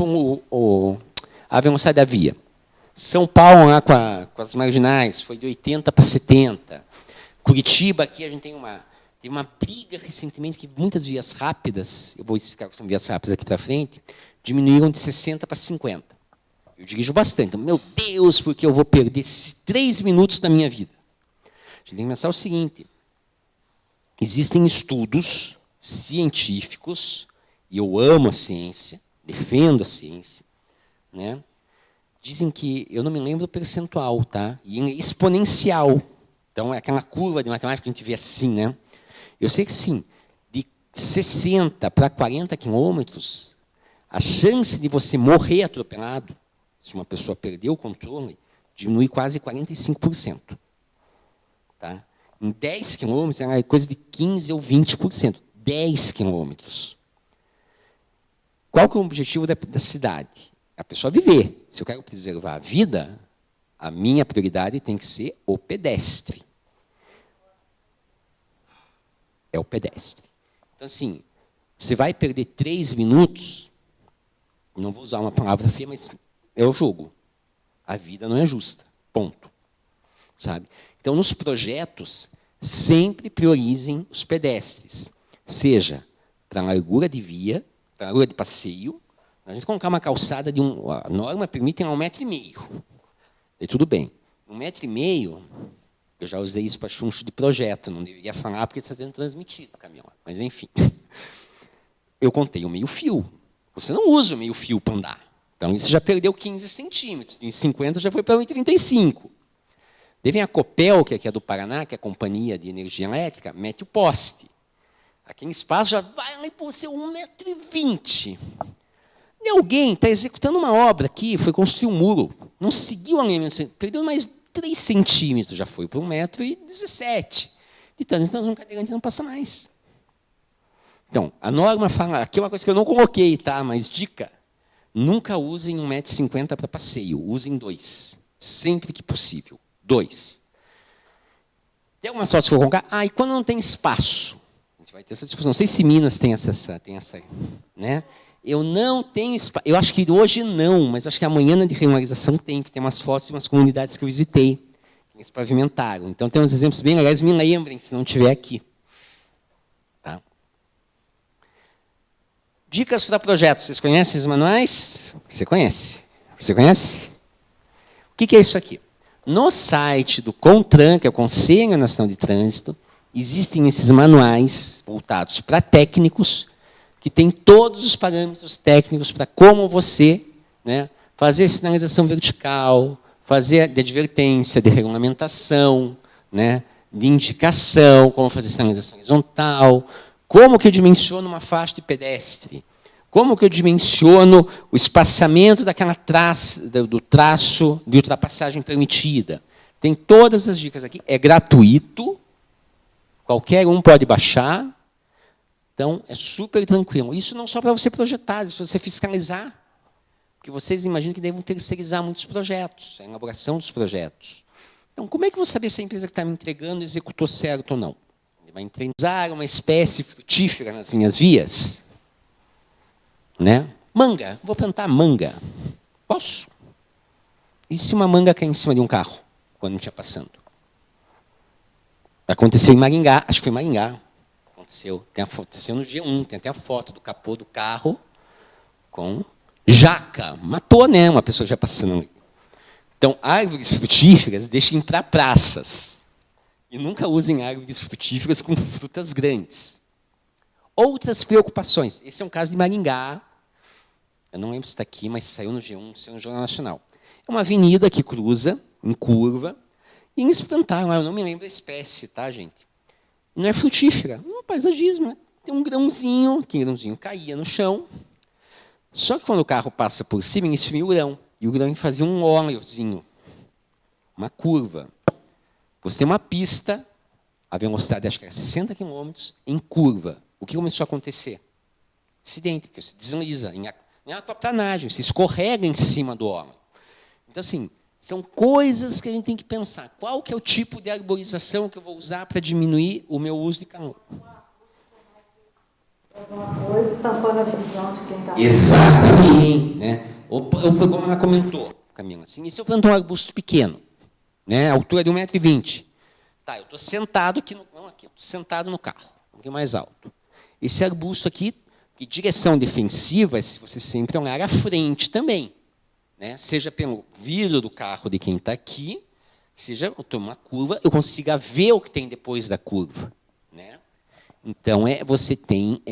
a velocidade da via. São Paulo, lá com as marginais, foi de 80 para 70. Curitiba, aqui a gente tem uma briga recentemente que muitas vias rápidas, eu vou explicar o que são vias rápidas aqui para frente, diminuíram de 60 para 50. Eu dirijo bastante. Então, meu Deus, porque eu vou perder 3 minutos da minha vida. A gente tem que pensar o seguinte. Existem estudos científicos, e eu amo a ciência, defendo a ciência, né? Dizem que, eu não me lembro do percentual, tá? E é exponencial. Então, é aquela curva de matemática que a gente vê assim, né? Eu sei que, sim, de 60 para 40 quilômetros, a chance de você morrer atropelado, se uma pessoa perder o controle, diminui quase 45%. Tá? Em 10 quilômetros, é coisa de 15% ou 20%. 10 quilômetros. Qual que é o objetivo da cidade? A pessoa viver. Se eu quero preservar a vida, a minha prioridade tem que ser o pedestre. É o pedestre. Então, assim, você vai perder 3 minutos, não vou usar uma palavra feia, mas é o jogo. A vida não é justa. Ponto. Sabe? Então, nos projetos, sempre priorizem os pedestres. Seja para a largura de via, para a largura de passeio. A gente colocar uma calçada de a norma permite 1,5 m. E tudo bem. 1,5 m, eu já usei isso para chuncho de projeto, não deveria falar porque está sendo transmitido, caminhão. Mas, enfim. Eu contei o meio-fio. Você não usa o meio-fio para andar. Então, isso já perdeu 15 centímetros. Em 50 já foi para 1,35 m. Vem a Copel, que é do Paraná, que é a companhia de energia elétrica, mete o poste. Aquele espaço já vai ali por ser 1,20 m. E alguém está executando uma obra aqui, foi construir um muro, não seguiu o alinhamento, perdeu mais 3 centímetros, já foi para 1,17 m. Então, um cadeirante não passa mais. Então, a norma fala, aqui é uma coisa que eu não coloquei, tá? Mas dica, nunca usem 1,50 m para passeio, usem 2, sempre que possível. 2. Tem alguma sorte que eu vou colocar? E quando não tem espaço? A gente vai ter essa discussão. Não sei se Minas tem essa né? Eu não tenho espaço. Eu acho que hoje não, mas acho que amanhã na de regularização tem, que tem umas fotos de umas comunidades que eu visitei, que eles pavimentaram. Então, tem uns exemplos bem legais, me lembrem, se não estiver aqui. Tá? Dicas para projetos. Vocês conhecem os manuais? Você conhece? Você conhece? O que é isso aqui? No site do CONTRAN, que é o Conselho Nacional de Trânsito, existem esses manuais voltados para técnicos, que tem todos os parâmetros técnicos para como você, né, fazer sinalização vertical, fazer de advertência, de regulamentação, né, de indicação, como fazer sinalização horizontal, como que eu dimensiono uma faixa de pedestre, como que eu dimensiono o espaçamento do traço de ultrapassagem permitida. Tem todas as dicas aqui. É gratuito. Qualquer um pode baixar. Então, é super tranquilo. Isso não só para você projetar, isso para você fiscalizar. Porque vocês imaginam que devem terceirizar muitos projetos, a elaboração dos projetos. Então, como é que eu vou saber se a empresa que está me entregando executou certo ou não? Ele vai entrar uma espécie frutífera nas minhas vias. Né? Manga, vou plantar manga. Posso? E se uma manga cair em cima de um carro, quando a gente ia passando? Aconteceu em Maringá, acho que foi em Maringá. Aconteceu no G1, tem até a foto do capô do carro com jaca. Matou, né? Uma pessoa já passando. Então, árvores frutíferas deixem para praças. E nunca usem árvores frutíferas com frutas grandes. Outras preocupações. Esse é um caso de Maringá. Eu não lembro se está aqui, mas saiu no G1, saiu no Jornal Nacional. É uma avenida que cruza, em curva, e eles plantaram, eu não me lembro da espécie, tá, gente? Não é frutífera, é um paisagismo. Né? Tem um grãozinho, que grãozinho caía no chão. Só que quando o carro passa por cima, ele esfria o grão. E o grão fazia um óleozinho, uma curva. Você tem uma pista, a velocidade acho que era 60 km, em curva. O que começou a acontecer? Acidente, porque você desliza em aquaplanagem, você escorrega em cima do óleo. Então, assim, são coisas que a gente tem que pensar. Qual que é o tipo de arborização que eu vou usar para diminuir o meu uso de calor? Alguma coisa tampando a visão de quem está... Exatamente. Né? O programa ela comentou, Camila, assim, e se eu plantar um arbusto pequeno, né, a altura de 1,20 m? Tá, eu estou sentado aqui, sentado no carro, um pouquinho mais alto. Esse arbusto aqui, que direção defensiva é se você sempre olhar à frente também. Né? Seja pelo vidro do carro de quem está aqui, seja eu tomo uma curva, eu consiga ver o que tem depois da curva. Né? Então, você tem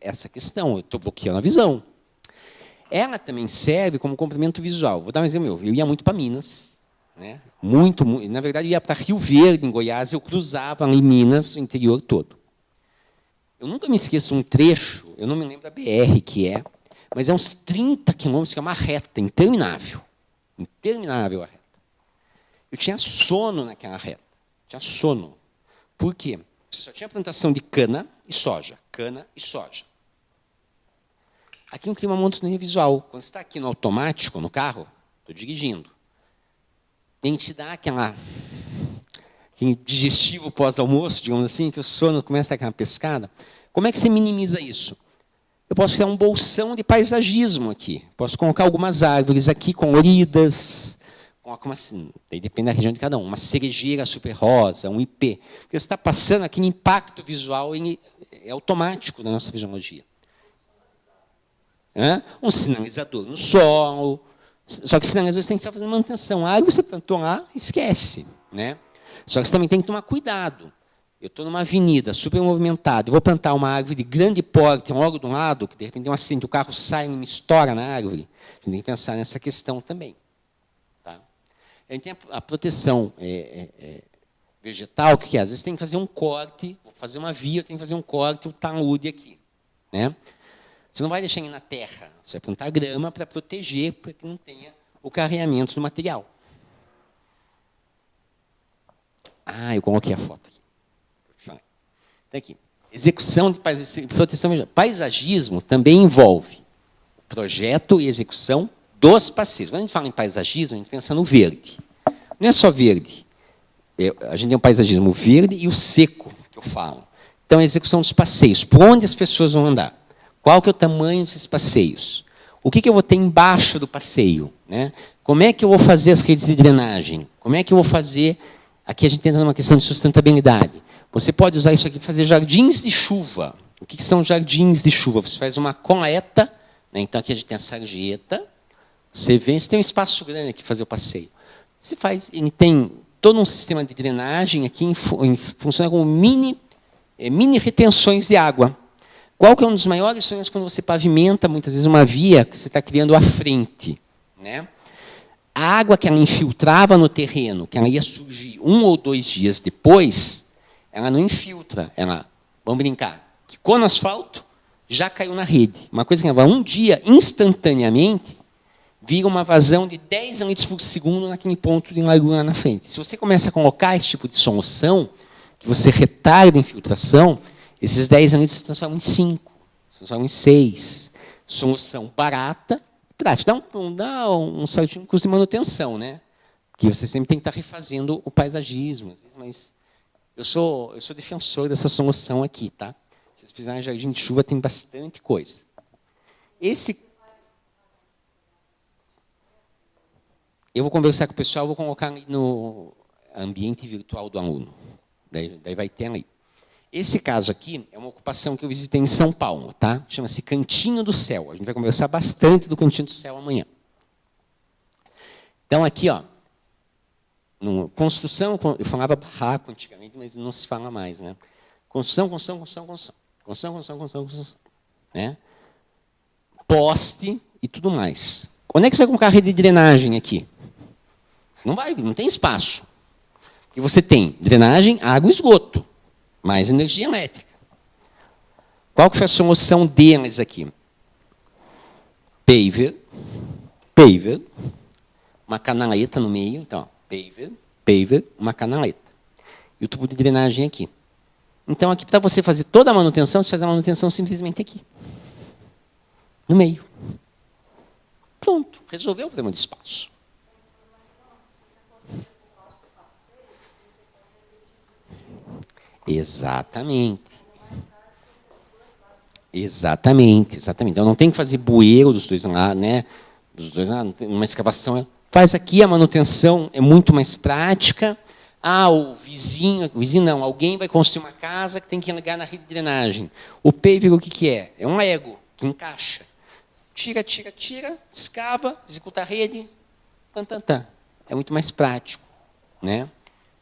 essa questão, eu estou bloqueando a visão. Ela também serve como complemento visual. Vou dar um exemplo meu. Eu ia muito para Minas, né? muito, na verdade, eu ia para Rio Verde, em Goiás, eu cruzava ali em Minas, o interior todo. Eu nunca me esqueço um trecho, eu não me lembro da BR que é, mas é uns 30 quilômetros, que é uma reta interminável. Interminável a reta. Eu tinha sono naquela reta. Tinha sono. Por quê? Você só tinha plantação de cana e soja. Cana e soja. Aqui um clima montanha visual. Quando você está aqui no automático, no carro, estou dirigindo, tem que te dar aquele digestivo pós-almoço, digamos assim, que o sono começa a dar aquela pescada. Como é que você minimiza isso? Eu posso criar um bolsão de paisagismo aqui. Posso colocar algumas árvores aqui coloridas, assim, depende da região de cada um, uma cerejeira super rosa, um ipê. Porque você está passando aqui no impacto visual, é automático da nossa fisiologia. Um sinalizador no solo. Só que o sinalizador você tem que estar fazendo manutenção. A árvore você plantou lá, esquece. Né? Só que você também tem que tomar cuidado. Eu estou numa avenida super movimentada, eu vou plantar uma árvore de grande porte logo do lado, que de repente tem um acidente, o carro sai e me estoura na árvore. A gente tem que pensar nessa questão também. Tá? A gente tem a proteção vegetal, que às vezes tem que fazer um corte, vou fazer uma via, eu tenho que fazer um corte, o talude aqui. Né? Você não vai deixar ele na terra, você vai plantar grama para proteger, para que não tenha o carreamento do material. Eu coloquei a foto aqui. Aqui. Execução de proteção vegetal. Paisagismo também envolve projeto e execução dos passeios. Quando a gente fala em paisagismo, a gente pensa no verde. Não é só verde. A gente tem um paisagismo verde e o seco, que eu falo. Então, a execução dos passeios. Por onde as pessoas vão andar? Qual que é o tamanho desses passeios? O que eu vou ter embaixo do passeio? Né? Como é que eu vou fazer as redes de drenagem? Como é que eu vou fazer... Aqui a gente entra numa questão de sustentabilidade. Você pode usar isso aqui para fazer jardins de chuva. O que são jardins de chuva? Você faz uma coleta, né? Então aqui a gente tem a sarjeta, você tem um espaço grande aqui para fazer o passeio. Você faz, ele tem todo um sistema de drenagem aqui, funciona como mini retenções de água. Qual que é um dos maiores problemas quando você pavimenta, muitas vezes, uma via que você está criando à frente? Né? A água que ela infiltrava no terreno, que ela ia surgir 1 ou 2 dias depois, ela não infiltra, vamos brincar, ficou no asfalto, já caiu na rede. Uma coisa que vai um dia, instantaneamente, vira uma vazão de 10 litros por segundo naquele ponto de largura na frente. Se você começa a colocar esse tipo de solução, que você retarda a infiltração, esses 10 litros se transformam em 5, se transformam em 6. Solução barata, prática. Dá um certinho custo de manutenção, né? Porque você sempre tem que estar refazendo o paisagismo, mas Eu sou defensor dessa solução aqui, tá? Se vocês precisarem de jardim de chuva, tem bastante coisa. Eu vou conversar com o pessoal, vou colocar ali no ambiente virtual do aluno. Daí vai ter ali. Esse caso aqui é uma ocupação que eu visitei em São Paulo, tá? Chama-se Cantinho do Céu. A gente vai conversar bastante do Cantinho do Céu amanhã. Então, aqui, ó, construção, eu falava barraco antigamente, mas não se fala mais, né? Construção. Né? Poste e tudo mais. Onde é que você vai colocar a rede de drenagem aqui? Não tem espaço. Porque você tem drenagem, água e esgoto, mais energia elétrica. Qual que foi a solução deles aqui? Paver, uma canaleta no meio, então, paver, uma canaleta. E o tubo de drenagem aqui. Então, aqui, para você fazer toda a manutenção, você faz a manutenção simplesmente aqui. No meio. Pronto, resolveu o problema de espaço. Exatamente. Então, não tem que fazer bueiro dos dois lá, né? Uma escavação. Faz aqui, a manutenção é muito mais prática. O vizinho não, alguém vai construir uma casa que tem que ligar na rede de drenagem. O paver, o que é? É um Lego que encaixa. Tira, escava, executa a rede, É muito mais prático, né?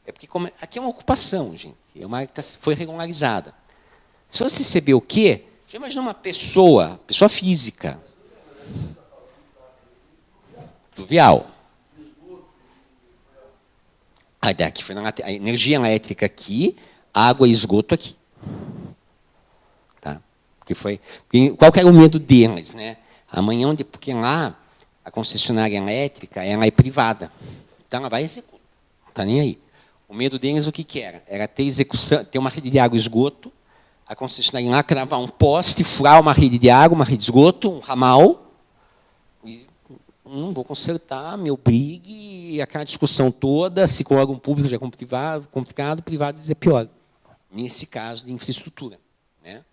É porque aqui é uma ocupação, gente. É uma área que foi regularizada. Se você receber o quê? Já imagina uma pessoa física. Fluvial. Daqui foi a energia elétrica aqui, água e esgoto aqui. Tá? Qual que era o medo deles, né? Amanhã, porque lá a concessionária elétrica ela é privada. Então ela vai executar. Não está nem aí. O medo deles o que era? Era ter execução, ter uma rede de água e esgoto, a concessionária lá cravar um poste, furar uma rede de água, uma rede de esgoto, um ramal, e não vou consertar, me obrigue, aquela discussão toda, se com órgão público já é complicado, privado é pior. Nesse caso de infraestrutura. Né?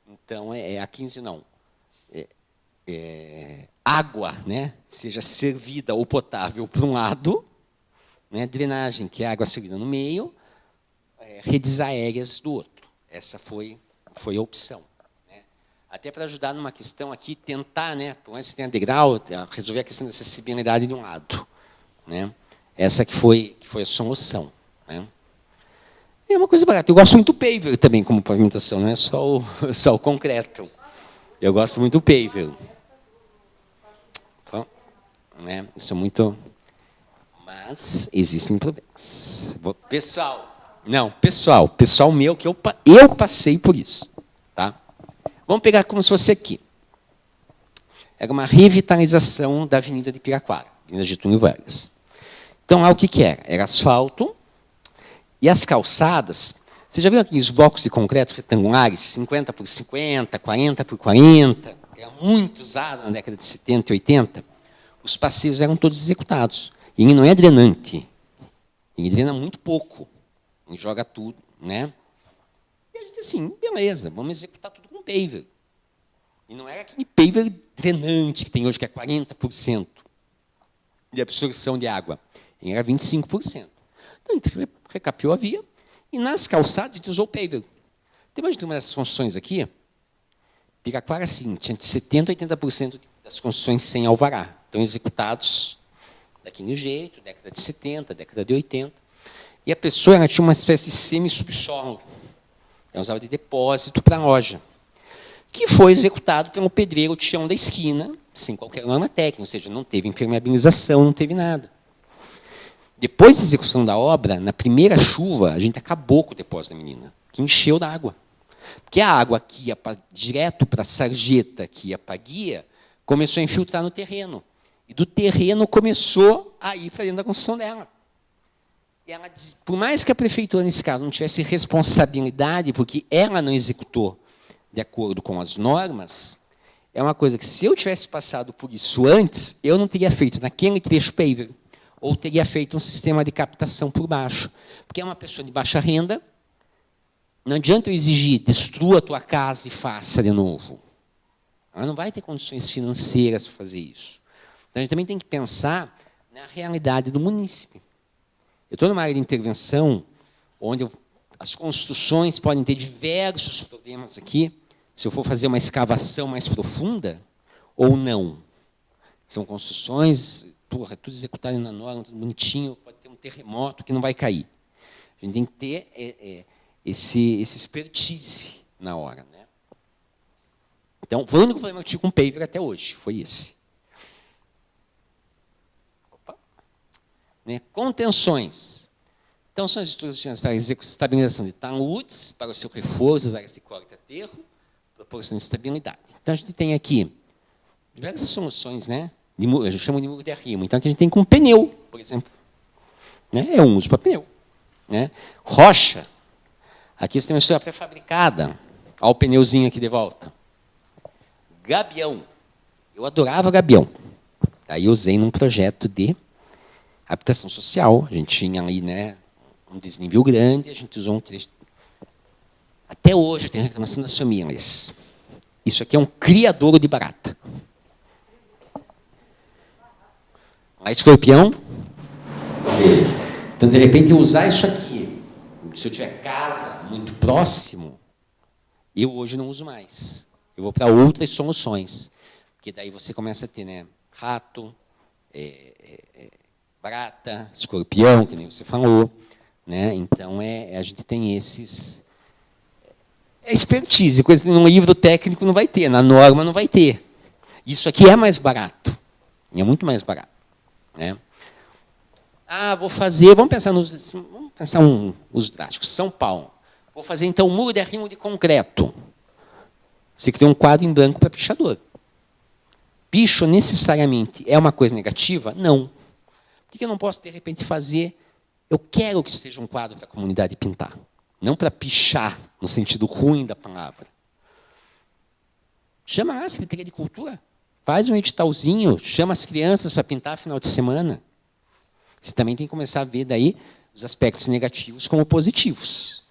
Então, a 15 não. Água, né? Seja servida ou potável por um lado, né? Drenagem, que é água servida no meio, redes aéreas do outro. Essa foi a opção. Né? Até para ajudar numa questão aqui, tentar, né, por mais que tenha degrau, resolver a questão da acessibilidade de um lado. Né? Essa que foi a solução. Né? É uma coisa barata. Eu gosto muito do paver também como pavimentação, não é só o concreto. Eu gosto muito do paver. Então, né, isso é muito... Mas existem problemas. Pessoal meu, que eu passei por isso. Tá? Vamos pegar como se fosse aqui. Era uma revitalização da Avenida de Piraquara, Avenida Getúlio Vargas. Então, lá o que era? Era asfalto e as calçadas. Você já viu aqueles blocos de concreto retangulares, 50 por 50, 40 por 40? Era muito usado na década de 70 e 80. Os passeios eram todos executados. E ele não é drenante. Ele drena muito pouco. Ele joga tudo, né? E a gente assim, beleza, vamos executar tudo com paver. E não era aquele paver drenante que tem hoje, que é 40% de absorção de água. Ele era 25%. Então, a gente recapeou a via e nas calçadas a gente usou o paver. Depois de uma dessas construções aqui, Piraquara, sim, tinha de 70% a 80% das construções sem alvará. Então, executados daquele jeito, década de 70, década de 80. E a pessoa ela tinha uma espécie de semi-subsolo. Ela usava de depósito para a loja. Que foi executado pelo pedreiro de chão da esquina, sem qualquer norma técnica, ou seja, não teve impermeabilização, não teve nada. Depois da execução da obra, na primeira chuva, a gente acabou com o depósito da menina, que encheu d'água. Porque a água que ia direto para a sarjeta, que ia para a guia, começou a infiltrar no terreno. E do terreno começou a ir para dentro da construção dela. E ela, por mais que a prefeitura, nesse caso, não tivesse responsabilidade, porque ela não executou de acordo com as normas, é uma coisa que, se eu tivesse passado por isso antes, eu não teria feito naquele trecho paver, ou teria feito um sistema de captação por baixo. Porque é uma pessoa de baixa renda, Não adianta eu exigir, destrua a tua casa e faça de novo. Ela não vai ter condições financeiras para fazer isso. Então, a gente também tem que pensar na realidade do munícipe. Eu estou numa área de intervenção onde as construções podem ter diversos problemas aqui, se eu for fazer uma escavação mais profunda ou não. São construções, tudo executado na norma, tudo bonitinho, pode ter um terremoto que não vai cair. A gente tem que ter esse expertise na hora. Né? Então, foi o único problema que eu tive com o paver até hoje, foi esse. Opa. Né? Contenções. Então, são as estruturas para a estabilização de taludes, para o seu reforço, as áreas de corta-aterro, proporção de estabilidade. Então, a gente tem aqui diversas soluções, né? Eu chamo de muro de arrimo. Então, aqui a gente tem com pneu, por exemplo. Né? É um uso para pneu. Né? Rocha. Aqui você tem uma estrutura pré-fabricada. Olha o pneuzinho aqui de volta. Gabião. Eu adorava gabião. Aí eu usei num projeto de habitação social. A gente tinha ali, né, um desnível grande, a gente usou um trecho. Até hoje tem reclamação das famílias. Isso aqui é um criadouro de barata. A escorpião. Então, de repente, eu usar isso aqui, se eu tiver casa muito próximo, eu hoje não uso mais. Eu vou para outras soluções. Porque daí você começa a ter, né, rato, barata, escorpião, que nem você falou. Né? Então, a gente tem esses... É expertise, coisa que no livro técnico não vai ter, na norma não vai ter. Isso aqui é mais barato. É muito mais barato. Né? Vou fazer... Vamos pensar os drásticos. São Paulo. Vou fazer, então, um muro de arrimo de concreto. Você cria um quadro em branco para pichador. Picho, necessariamente, é uma coisa negativa? Não. Por que eu não posso, de repente, fazer... Eu quero que seja um quadro para a comunidade pintar. Não para pichar, no sentido ruim da palavra. Chama a Secretaria de Cultura. Faz um editalzinho, chama as crianças para pintar final de semana. Você também tem que começar a ver daí os aspectos negativos como positivos.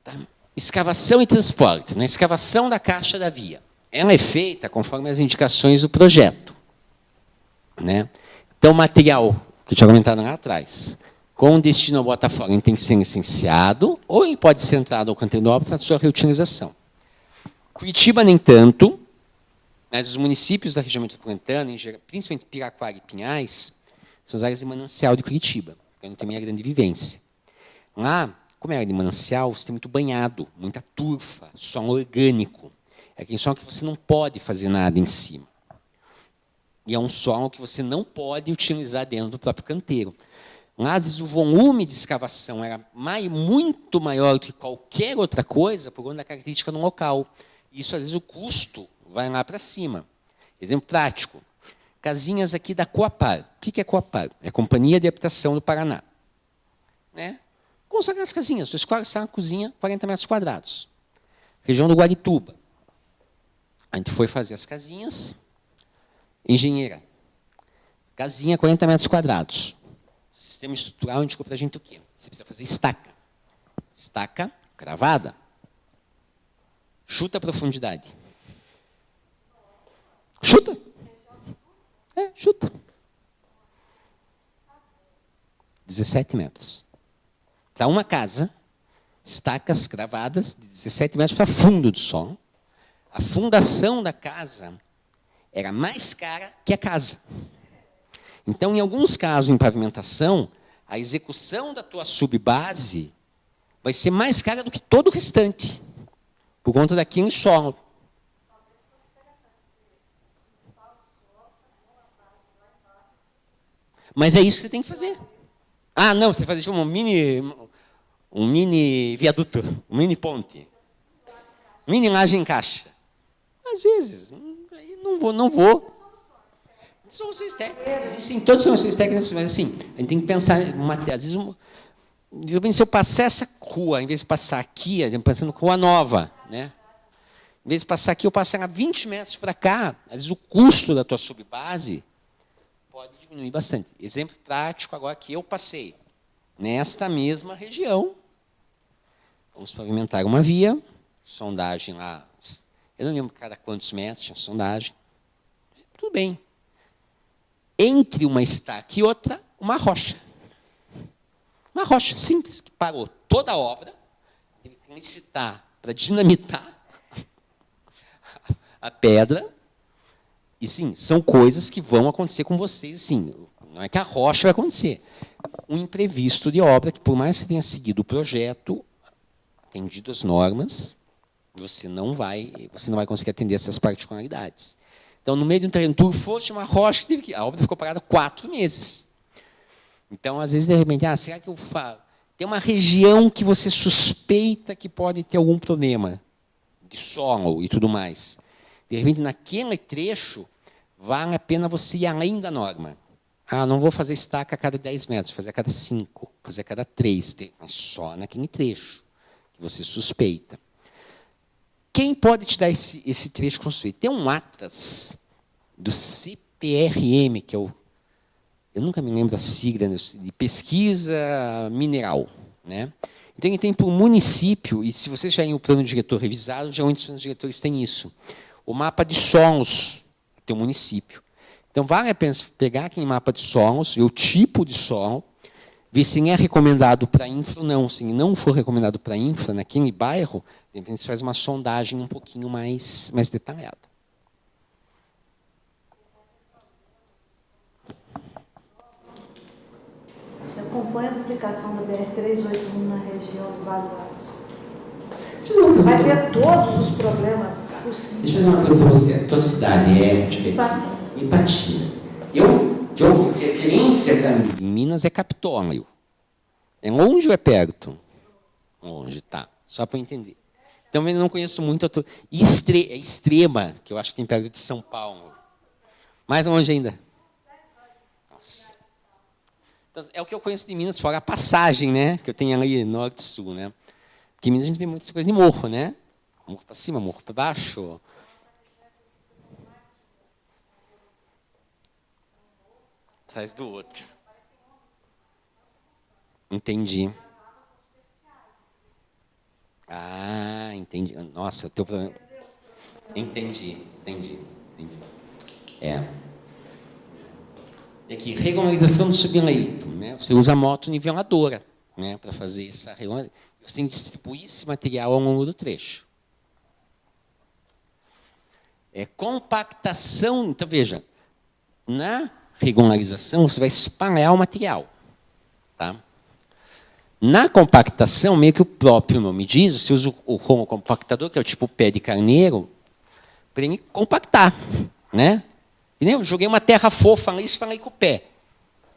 Tá? Escavação e transporte. Na escavação da caixa da via. Ela é feita conforme as indicações do projeto. Né? Então, o material, que eu tinha comentado lá atrás, com destino ao Botafogo, ele tem que ser licenciado, ou ele pode ser entrado ao canteiro de obra para sua reutilização. Curitiba, nem tanto, mas os municípios da região metropolitana, principalmente Piraquara e Pinhais, são as áreas de manancial de Curitiba, que tem minha grande vivência. Lá, como é área de manancial, você tem muito banhado, muita turfa, solo orgânico. É aquele solo que você não pode fazer nada em cima. E é um solo que você não pode utilizar dentro do próprio canteiro. Lá, às vezes, o volume de escavação era muito maior do que qualquer outra coisa, por conta da característica do local. Isso, às vezes, o custo vai lá para cima. Exemplo prático. Casinhas aqui da Coapar. O que é Coapar? É a Companhia de Habitação do Paraná. Né? Consagra as casinhas. Dois quartos, sala, cozinha, 40 metros quadrados. Região do Guarituba. A gente foi fazer as casinhas. Engenheira. Casinha, 40 metros quadrados. Sistema estrutural indicou para a gente o quê? Você precisa fazer estaca. Estaca cravada. Chuta a profundidade. Chuta. Chuta. 17 metros. Para uma casa, estacas cravadas de 17 metros para fundo do solo. A fundação da casa era mais cara que a casa. Então, em alguns casos, em pavimentação, a execução da tua subbase vai ser mais cara do que todo o restante, por conta daquele solo. Mas é isso que você tem que fazer. Não, você faz tipo um mini viaduto, um mini ponte. Mini laje em caixa. Às vezes, não vou. Soluções técnicas, existem todas as soluções técnicas, mas assim, a gente tem que pensar, às vezes, se eu passar essa rua, em vez de passar aqui, eu pensando rua nova, né? Em vez de passar aqui, eu passar a 20 metros para cá, às vezes o custo da tua subbase pode diminuir bastante. Exemplo prático agora que eu passei. nesta mesma região. Vamos pavimentar uma via, sondagem lá, eu não lembro cada quantos metros tinha sondagem. Tudo bem. Entre uma estaca e outra, uma rocha. Uma rocha simples, que parou toda a obra, teve que licitar para dinamitar a pedra. E, sim, são coisas que vão acontecer com vocês, sim. Não é que a rocha vai acontecer. Um imprevisto de obra, que por mais que tenha seguido o projeto, atendido as normas, você não vai conseguir atender essas particularidades. Então, no meio de um terreno fosse uma rocha, a obra ficou parada 4 meses. Então, às vezes, de repente, será que eu falo? Tem uma região que você suspeita que pode ter algum problema de solo e tudo mais. De repente, naquele trecho, vale a pena você ir além da norma. Não vou fazer estaca a cada 10 metros, fazer a cada 5, fazer a cada 3, mas só naquele trecho que você suspeita. Quem pode te dar esse trecho construído? Tem um atlas do CPRM, que é o... Eu nunca me lembro da sigla, de pesquisa mineral. Né? Então, ele tem por município, e se você já tem o plano diretor revisado, geralmente os planos diretores têm isso. O mapa de solos do teu município. Então, vale a pena pegar aquele mapa de solos, e o tipo de solo, ver se ele é recomendado para infra ou não. Se ele não for recomendado para infra, naquele bairro, de repente, você faz uma sondagem um pouquinho mais detalhada. Você acompanha a duplicação da BR-381 na região do Vale do Aço. Você vai ter todos os problemas possíveis. Deixa eu dar uma coisa para você. A tua cidade é de Ipatina. Referência para mim em Minas é Capitólio. É longe ou é perto? Longe, tá. Só para eu entender. Também não conheço muito a tua... Extrema, que eu acho que tem perto de São Paulo. Mais longe ainda. Nossa. Então, é o que eu conheço de Minas, fora a passagem, né? Que eu tenho ali, norte e sul, né? Porque em Minas a gente vê muitas coisas de morro, né? Morro para cima, morro para baixo. Atrás do outro. Entendi. Entendi. Nossa, o teu problema... Entendi. E aqui, regularização do subleito. Né? Você usa a moto niveladora, né, para fazer essa regularização. Você tem que distribuir esse material ao longo do trecho. Compactação. Então, veja, na regularização, você vai espalhar o material. Tá? Na compactação, meio que o próprio nome diz, você usa o compactador, que é o tipo pé de carneiro, para ele compactar. Né? Eu joguei uma terra fofa ali e espalhei com o pé.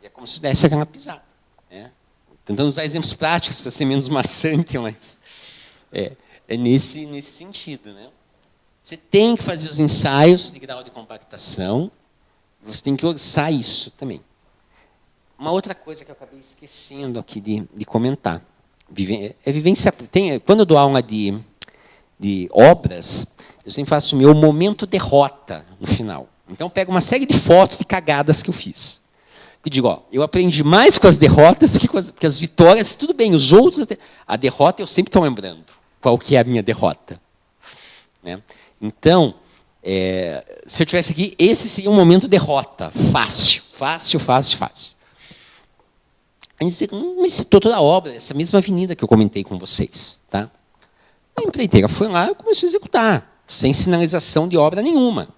E é como se desse aquela pisada. Né? Tentando usar exemplos práticos para ser menos maçante, mas é nesse sentido. Né? Você tem que fazer os ensaios de grau de compactação, você tem que orçar isso também. Uma outra coisa que eu acabei esquecendo aqui de comentar. Quando eu dou aula de obras, eu sempre faço o meu momento derrota no final. Então, eu pego uma série de fotos de cagadas que eu fiz. E digo, eu aprendi mais com as derrotas porque as vitórias, tudo bem, os outros... A derrota eu sempre estou lembrando qual que é a minha derrota. Né? Então, se eu tivesse aqui, esse seria um momento derrota. Fácil. A gente citou toda a obra, essa mesma avenida que eu comentei com vocês. Tá? A empreiteira foi lá e começou a executar, sem sinalização de obra nenhuma.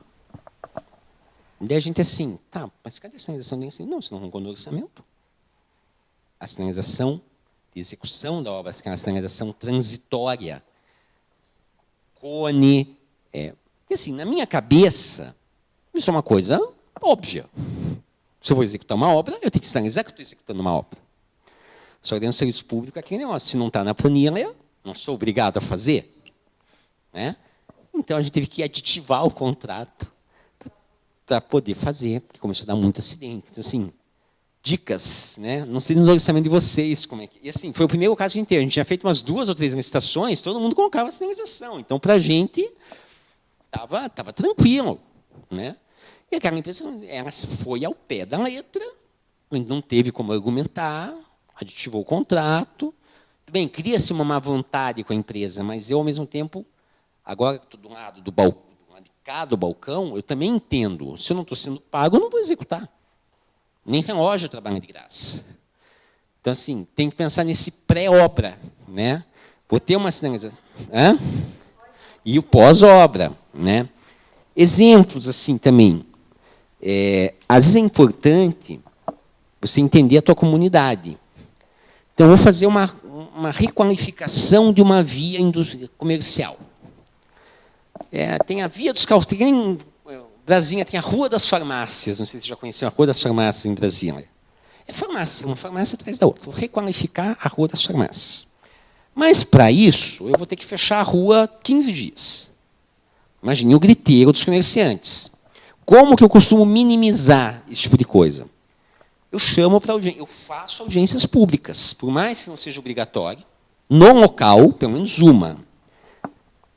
Daí a gente assim, mas cadê a sinalização? Não, você não arrancou no orçamento. A sinalização de execução da obra, aquela sinalização transitória. Cone. E assim, na minha cabeça, isso é uma coisa óbvia. Se eu vou executar uma obra, eu tenho que sinalizar que eu estou executando uma obra. Só que dentro do serviço público, aquele negócio, se não está na planilha, não sou obrigado a fazer. Né? Então, a gente teve que aditivar o contrato para poder fazer, porque começou a dar muito acidente. Então, assim, dicas, né? Não sei no orçamento de vocês como é que... E assim, foi o primeiro caso que a gente teve. A gente tinha feito umas 2 ou 3 licitações, todo mundo colocava a sinalização. Então, para a gente, estava tranquilo. Né? E aquela empresa, ela foi ao pé da letra, não teve como argumentar, aditivou o contrato. Tudo bem, cria-se uma má vontade com a empresa, mas eu, ao mesmo tempo, agora que estou do lado do balcão, de cá do balcão, eu também entendo. Se eu não estou sendo pago, eu não vou executar. Nem relógio trabalha de graça. Então, assim, tem que pensar nesse pré-obra, né? Vou ter uma sinalização. E o pós-obra, né? Exemplos, assim, também. Às vezes é importante você entender a tua comunidade. Então, eu vou fazer uma requalificação de uma via comercial. Tem a via dos carros. Brasília tem a Rua das Farmácias. Não sei se você já conheceu a Rua das Farmácias em Brasília. É farmácia, uma farmácia atrás da outra. Vou requalificar a Rua das Farmácias. Mas, para isso, eu vou ter que fechar a rua 15 dias. Imagine o griteiro dos comerciantes. Como que eu costumo minimizar esse tipo de coisa? Eu chamo para audiência, eu faço audiências públicas, por mais que não seja obrigatório, no local, pelo menos uma.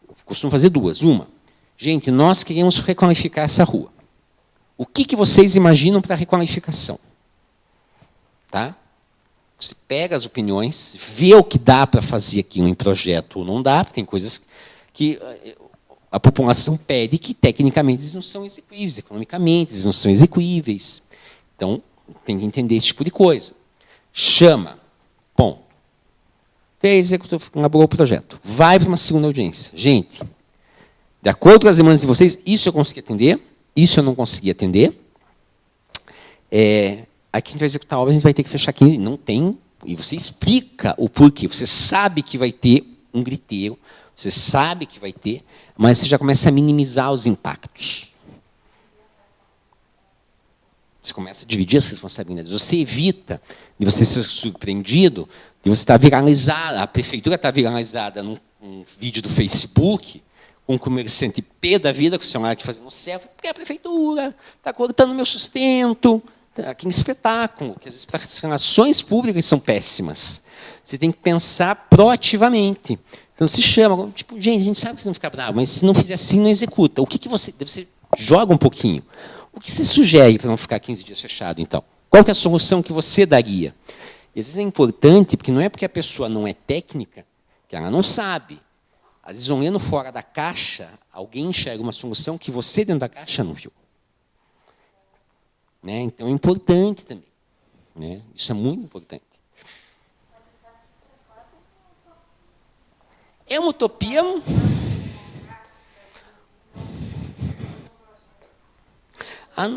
Eu costumo fazer 2. Uma, gente, nós queremos requalificar essa rua. O que vocês imaginam para a requalificação? Tá? Você pega as opiniões, vê o que dá para fazer aqui em projeto ou não dá, porque tem coisas que a população pede que, tecnicamente, eles não são execuíveis, economicamente, eles não são execuíveis. Então, tem que entender esse tipo de coisa. Chama. Bom, fez, executou, elaborou o projeto. Vai para uma segunda audiência. Gente, de acordo com as demandas de vocês, isso eu consegui atender, isso eu não consegui atender. Aqui a gente vai executar a obra, a gente vai ter que fechar 15. Não tem. E você explica o porquê. Você sabe que vai ter um griteiro, você sabe que vai ter, mas você já começa a minimizar os impactos. Você começa a dividir as responsabilidades. Você evita de você ser surpreendido, de você estar viralizado. A prefeitura está viralizada num vídeo do Facebook, com um comerciante pé da vida, com o celular aqui fazendo selfie, porque a prefeitura está cortando meu sustento. Aqui em espetáculo, que às vezes as relações públicas são péssimas. Você tem que pensar proativamente. Então, se chama, tipo, gente, a gente sabe que vocês vão ficar bravos, mas se não fizer assim, não executa. O que você joga um pouquinho? O que você sugere para não ficar 15 dias fechado, então? Qual que é a solução que você daria? E, às vezes é importante, porque não é porque a pessoa não é técnica, que ela não sabe. Às vezes, olhando fora da caixa, alguém enxerga uma solução que você, dentro da caixa, não viu. Né? Então, é importante também. Né? Isso é muito importante. É uma utopia. Não,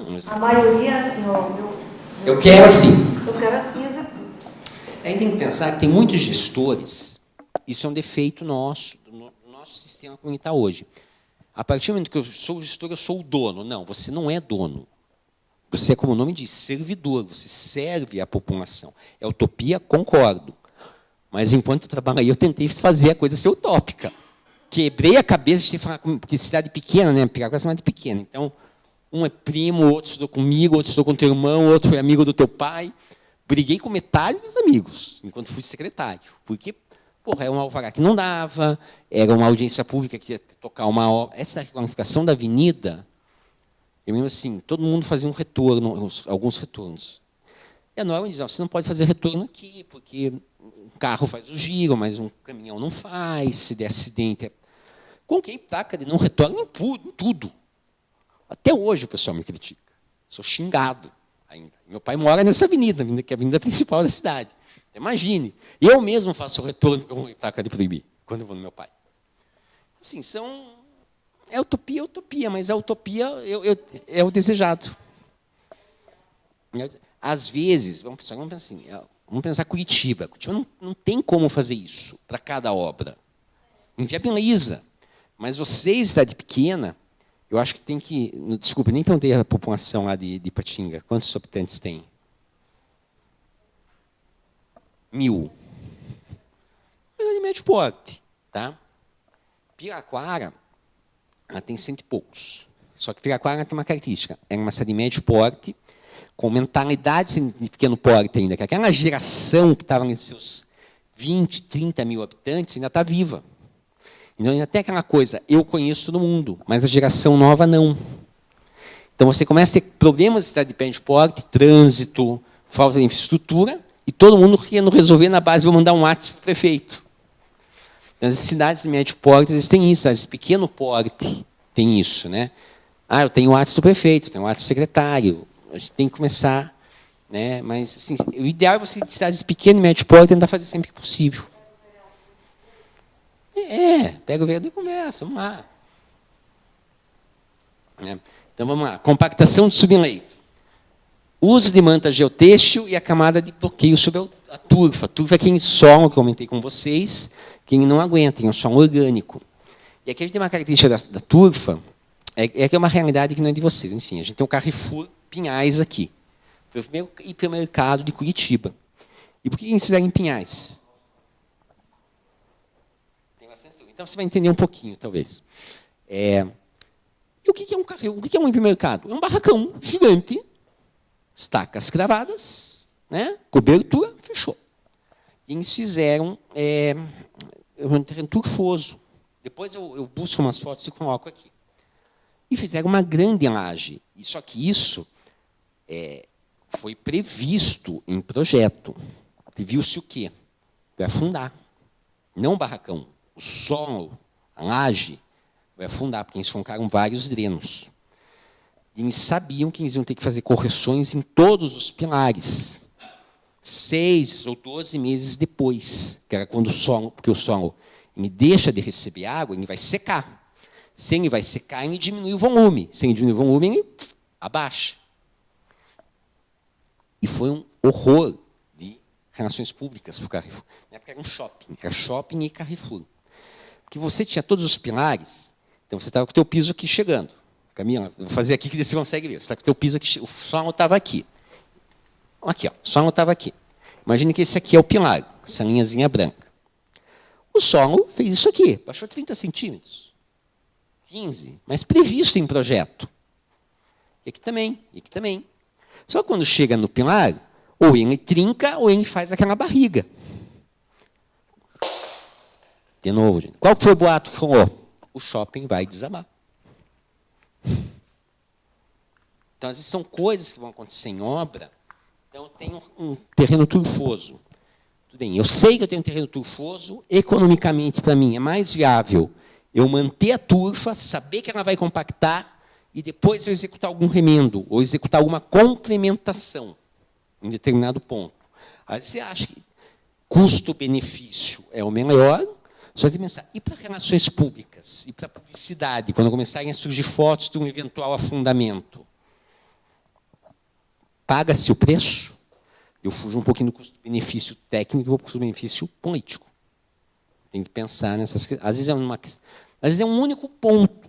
mas... A maioria é assim, ó. Eu quero assim. Eu quero assim, executo. Aí tem que pensar que tem muitos gestores, isso é um defeito nosso, do nosso sistema comunitário hoje. A partir do momento que eu sou gestor, eu sou o dono. Não, você não é dono. Você é, como o nome diz, servidor, você serve a população. É utopia, concordo. Mas, enquanto eu trabalhei, eu tentei fazer a coisa ser utópica. Quebrei a cabeça de falar, porque cidade pequena, né? Piraquara é cidade pequena. Então, um é primo, outro estudou comigo, outro estudou com teu irmão, outro foi amigo do teu pai. Briguei com metade dos amigos, enquanto fui secretário. Porque, era um alvará que não dava, era uma audiência pública que ia tocar uma obra. Essa requalificação da avenida... E mesmo assim, todo mundo fazia um retorno, alguns retornos. E a norma diz, você não pode fazer retorno aqui, porque um carro faz o giro, mas um caminhão não faz, se der acidente. Coloquei placa de não retorno em tudo. Até hoje o pessoal me critica. Sou xingado ainda. Meu pai mora nessa avenida, que é a avenida principal da cidade. Imagine, eu mesmo faço o retorno com placa de proibir, quando eu vou no meu pai. Assim, é utopia, mas a utopia é o desejado. Às vezes, vamos pensar Curitiba. Curitiba não tem como fazer isso para cada obra. Inviabiliza. Mas vocês, cidade pequena, eu acho que tem que... Desculpa, nem perguntei a população lá de Ipatinga. Quantos habitantes tem? 1000. Mas é de médio porte. Tá? Piraquara... Ela tem 100 e poucos. Só que Piraquara tem uma característica. É uma cidade de médio porte, com mentalidade de pequeno porte ainda. Que aquela geração que estava nesses seus 20, 30 mil habitantes ainda está viva. Então, ainda tem aquela coisa, eu conheço todo mundo, mas a geração nova não. Então, você começa a ter problemas de cidade de médio porte, trânsito, falta de infraestrutura, E todo mundo querendo resolver na base, vou mandar um WhatsApp para o prefeito. Nas cidades de médio porte, eles têm isso, as de pequeno porte tem isso, né? Ah, eu tenho o WhatsApp do prefeito, eu tenho o WhatsApp do secretário, a gente tem que começar, né? Mas assim, o ideal é você, de cidades de pequeno e médio porte, tentar fazer sempre que possível. Pega o vereador e começa, vamos lá. Então, vamos lá. Compactação de subleito. Uso de manta geotêxtil e a camada de bloqueio sobre a turfa. A turfa é aquele solo que eu comentei com vocês, que ele não aguenta, é um solo orgânico. E aqui a gente tem uma característica da turfa, que é uma realidade que não é de vocês. Enfim, a gente tem o Carrefour Pinhais aqui. Foi o primeiro hipermercado de Curitiba. E por que eles fizeram em Pinhais? Então, você vai entender um pouquinho, talvez. E o que é um carrefour? O que é um hipermercado? É um barracão gigante, estacas cravadas, né? Cobertura, fechou. E eles fizeram um terreno turfoso. Depois eu busco umas fotos e coloco aqui. E fizeram uma grande laje. Só que isso foi previsto em projeto. Previu-se o quê? Vai afundar. Não o barracão. O solo, a laje, vai afundar, porque eles colocaram vários drenos. E eles sabiam que eles iam ter que fazer correções em todos os pilares. 6 ou 12 meses depois, que era quando o solo, porque o solo ele deixa de receber água, ele vai secar. Se ele vai secar, ele diminui o volume. Se ele diminui o volume, ele abaixa. E foi um horror de relações públicas para o Carrefour. Na época era um shopping. Era shopping e Carrefour. Porque você tinha todos os pilares, então você estava com o teu piso aqui chegando. Camila, vou fazer aqui que você consegue ver. Você está com o teu piso aqui, o solo estava aqui. Aqui, ó, o solo estava aqui. Imagine que esse aqui é o pilar, essa linhazinha branca. O solo fez isso aqui, baixou 30 centímetros. 15, mas previsto em projeto. E aqui também, e aqui também. Só que quando chega no pilar, ou ele trinca, ou ele faz aquela barriga. De novo, gente. Qual foi o boato que rolou? O shopping vai desabar. Então, às vezes, são coisas que vão acontecer em obra. Então, eu tenho um terreno turfoso. Tudo bem, eu sei que eu tenho um terreno turfoso, economicamente, para mim, é mais viável eu manter a turfa, saber que ela vai compactar, e depois eu executar algum remendo, ou executar alguma complementação em determinado ponto. Aí você acha que custo-benefício é o melhor, só tem que pensar. E para relações públicas? E para publicidade, quando começarem a surgir fotos de um eventual afundamento? Paga-se o preço? Eu fujo um pouquinho do custo-benefício técnico e vou para o custo-benefício político. Tem que pensar nessas questões. Às vezes é um único ponto.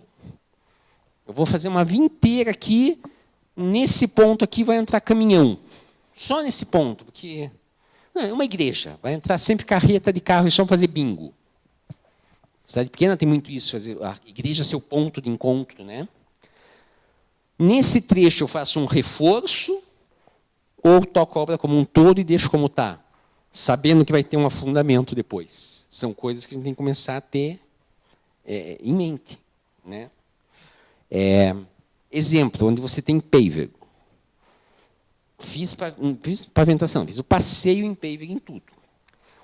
Eu vou fazer uma via inteira aqui, nesse ponto aqui vai entrar caminhão. Só nesse ponto, porque é uma igreja, vai entrar sempre carreta de carro e só fazer bingo. Cidade pequena tem muito isso, fazer a igreja ser o ponto de encontro, né? Nesse trecho eu faço um reforço ou toco a obra como um todo e deixo como está, sabendo que vai ter um afundamento depois. São coisas que a gente tem que começar a ter em mente, né? Exemplo, onde você tem paver. Fiz pavimentação, fiz o passeio em paver em tudo.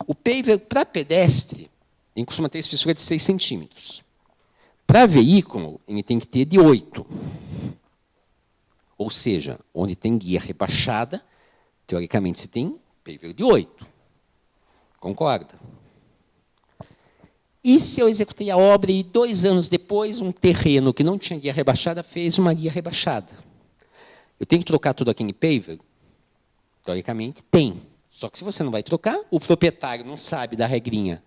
O paver, para pedestre, ele costuma ter espessura de 6 centímetros. Para veículo, ele tem que ter de 8. Ou seja, onde tem guia rebaixada, teoricamente você tem paver de 8. Concorda? E se eu executei a obra e 2 anos depois, um terreno que não tinha guia rebaixada fez uma guia rebaixada? Eu tenho que trocar tudo aqui em paver? Teoricamente, tem. Só que se você não vai trocar, o proprietário não sabe da regrinha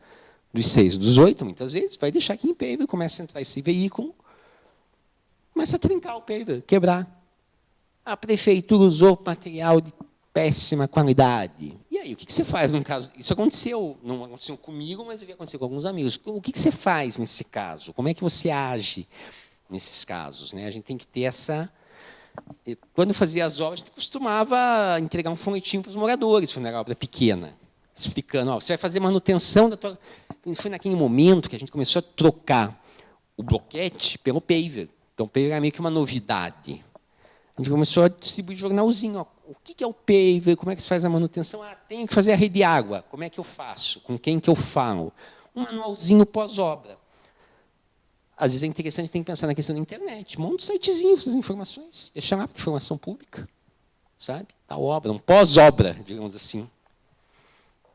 dos 6, dos 8, muitas vezes, vai deixar aqui em paver, começa a entrar esse veículo, começa a trincar o paver, quebrar. A prefeitura usou material de péssima qualidade. E aí, o que você faz num caso? Isso aconteceu, não aconteceu comigo, mas eu vi acontecer com alguns amigos. O que você faz nesse caso? Como é que você age nesses casos? Né? A gente tem que ter essa... Quando eu fazia as obras, a gente costumava entregar um folhetinho para os moradores, foi uma obra pequena, explicando, ó, você vai fazer manutenção da tua... Foi naquele momento que a gente começou a trocar o bloquete pelo paver. Então, o paver era meio que uma novidade. A gente começou a distribuir jornalzinho. Ó, o que é o paver, como é que se faz a manutenção? Tenho que fazer a rede de água, como é que eu faço? Com quem que eu falo? Um manualzinho pós-obra. Às vezes é interessante, tem que pensar na questão da internet. Monta um sitezinho, essas informações, deixar lá para informação pública. Sabe? A obra, um pós-obra, digamos assim.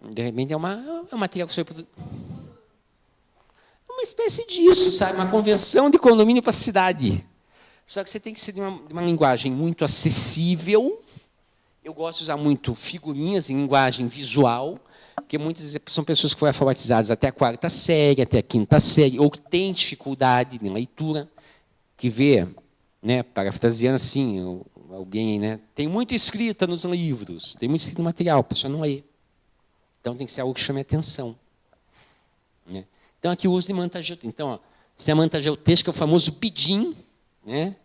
De repente é um material que você produz. Uma espécie disso, sabe? Uma convenção de condomínio para a cidade. Só que você tem que ser de uma linguagem muito acessível. Eu gosto de usar muito figurinhas em linguagem visual, porque muitas vezes são pessoas que foram alfabetizadas até a 4ª série, até a 5ª série, ou que têm dificuldade de leitura, que vê, né, parafraseando assim, alguém, né, tem muito escrita nos livros, tem muito escrito no material, a pessoa não lê. Então, tem que ser algo que chame a atenção. Né? Então, aqui o uso de manta geotexto. Então, ó, você tem a manta geotexto, que é o famoso pidim, né?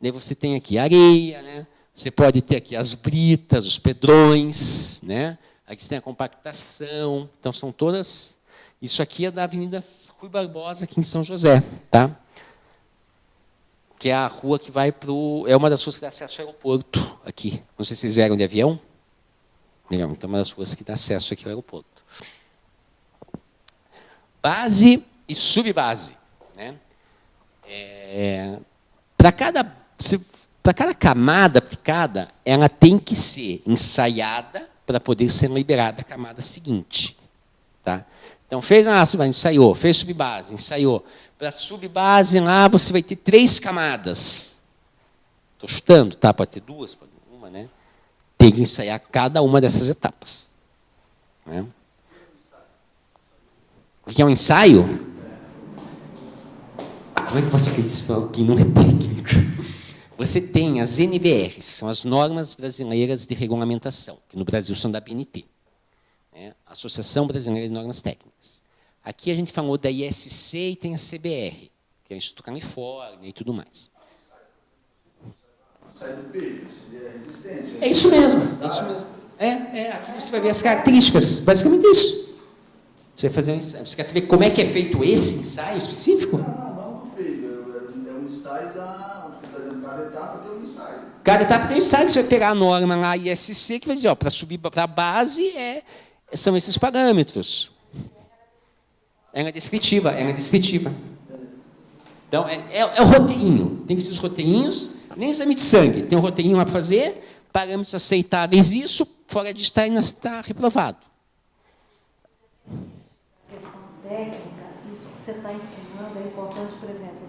Daí você tem aqui areia, né? Você pode ter aqui as britas, os pedrões, né? Aqui você tem a compactação. Então, são todas... Isso aqui é da Avenida Rui Barbosa, aqui em São José, tá? Que é a rua que vai para o... É uma das ruas que dá acesso ao aeroporto, aqui. Não sei se vocês vieram de avião. Legal, então é uma das ruas que dá acesso aqui ao aeroporto. Base e subbase. Né? Para cada camada aplicada, ela tem que ser ensaiada para poder ser liberada a camada seguinte. Tá? Então, fez a subbase, ensaiou, fez subbase, ensaiou. Para a subbase, lá você vai ter 3 camadas. Estou chutando, tá? Pode ter 2, pode ter 1, né? Tem que ensaiar cada uma dessas etapas. Né? O que é um ensaio? Como é que eu posso fazer isso para alguém não é técnico? Você tem as NBRs, que são as Normas Brasileiras de Regulamentação, que no Brasil são da ABNT, né? Associação Brasileira de Normas Técnicas. Aqui a gente falou da ISC e tem a CBR, que é o Instituto Califórnia e tudo mais. Sai do peito, seria resistência. É isso mesmo, é isso mesmo. Aqui você vai ver as características, basicamente isso. Você vai fazer um ensaio. Você quer saber como é que é feito esse ensaio específico? Não do peito, é um ensaio da... Cada etapa tem um ensaio. Cada etapa tem um ensaio, você vai pegar a norma lá, ISC, que vai dizer, para subir para a base, são esses parâmetros. Ela é descritiva. Então, é o roteirinho. Tem que ser os roteirinhos, nem exame de sangue. Tem um roteirinho lá para fazer, parâmetros aceitáveis, isso, fora de estar, ainda está reprovado. A questão técnica, isso que você está ensinando é importante, por exemplo,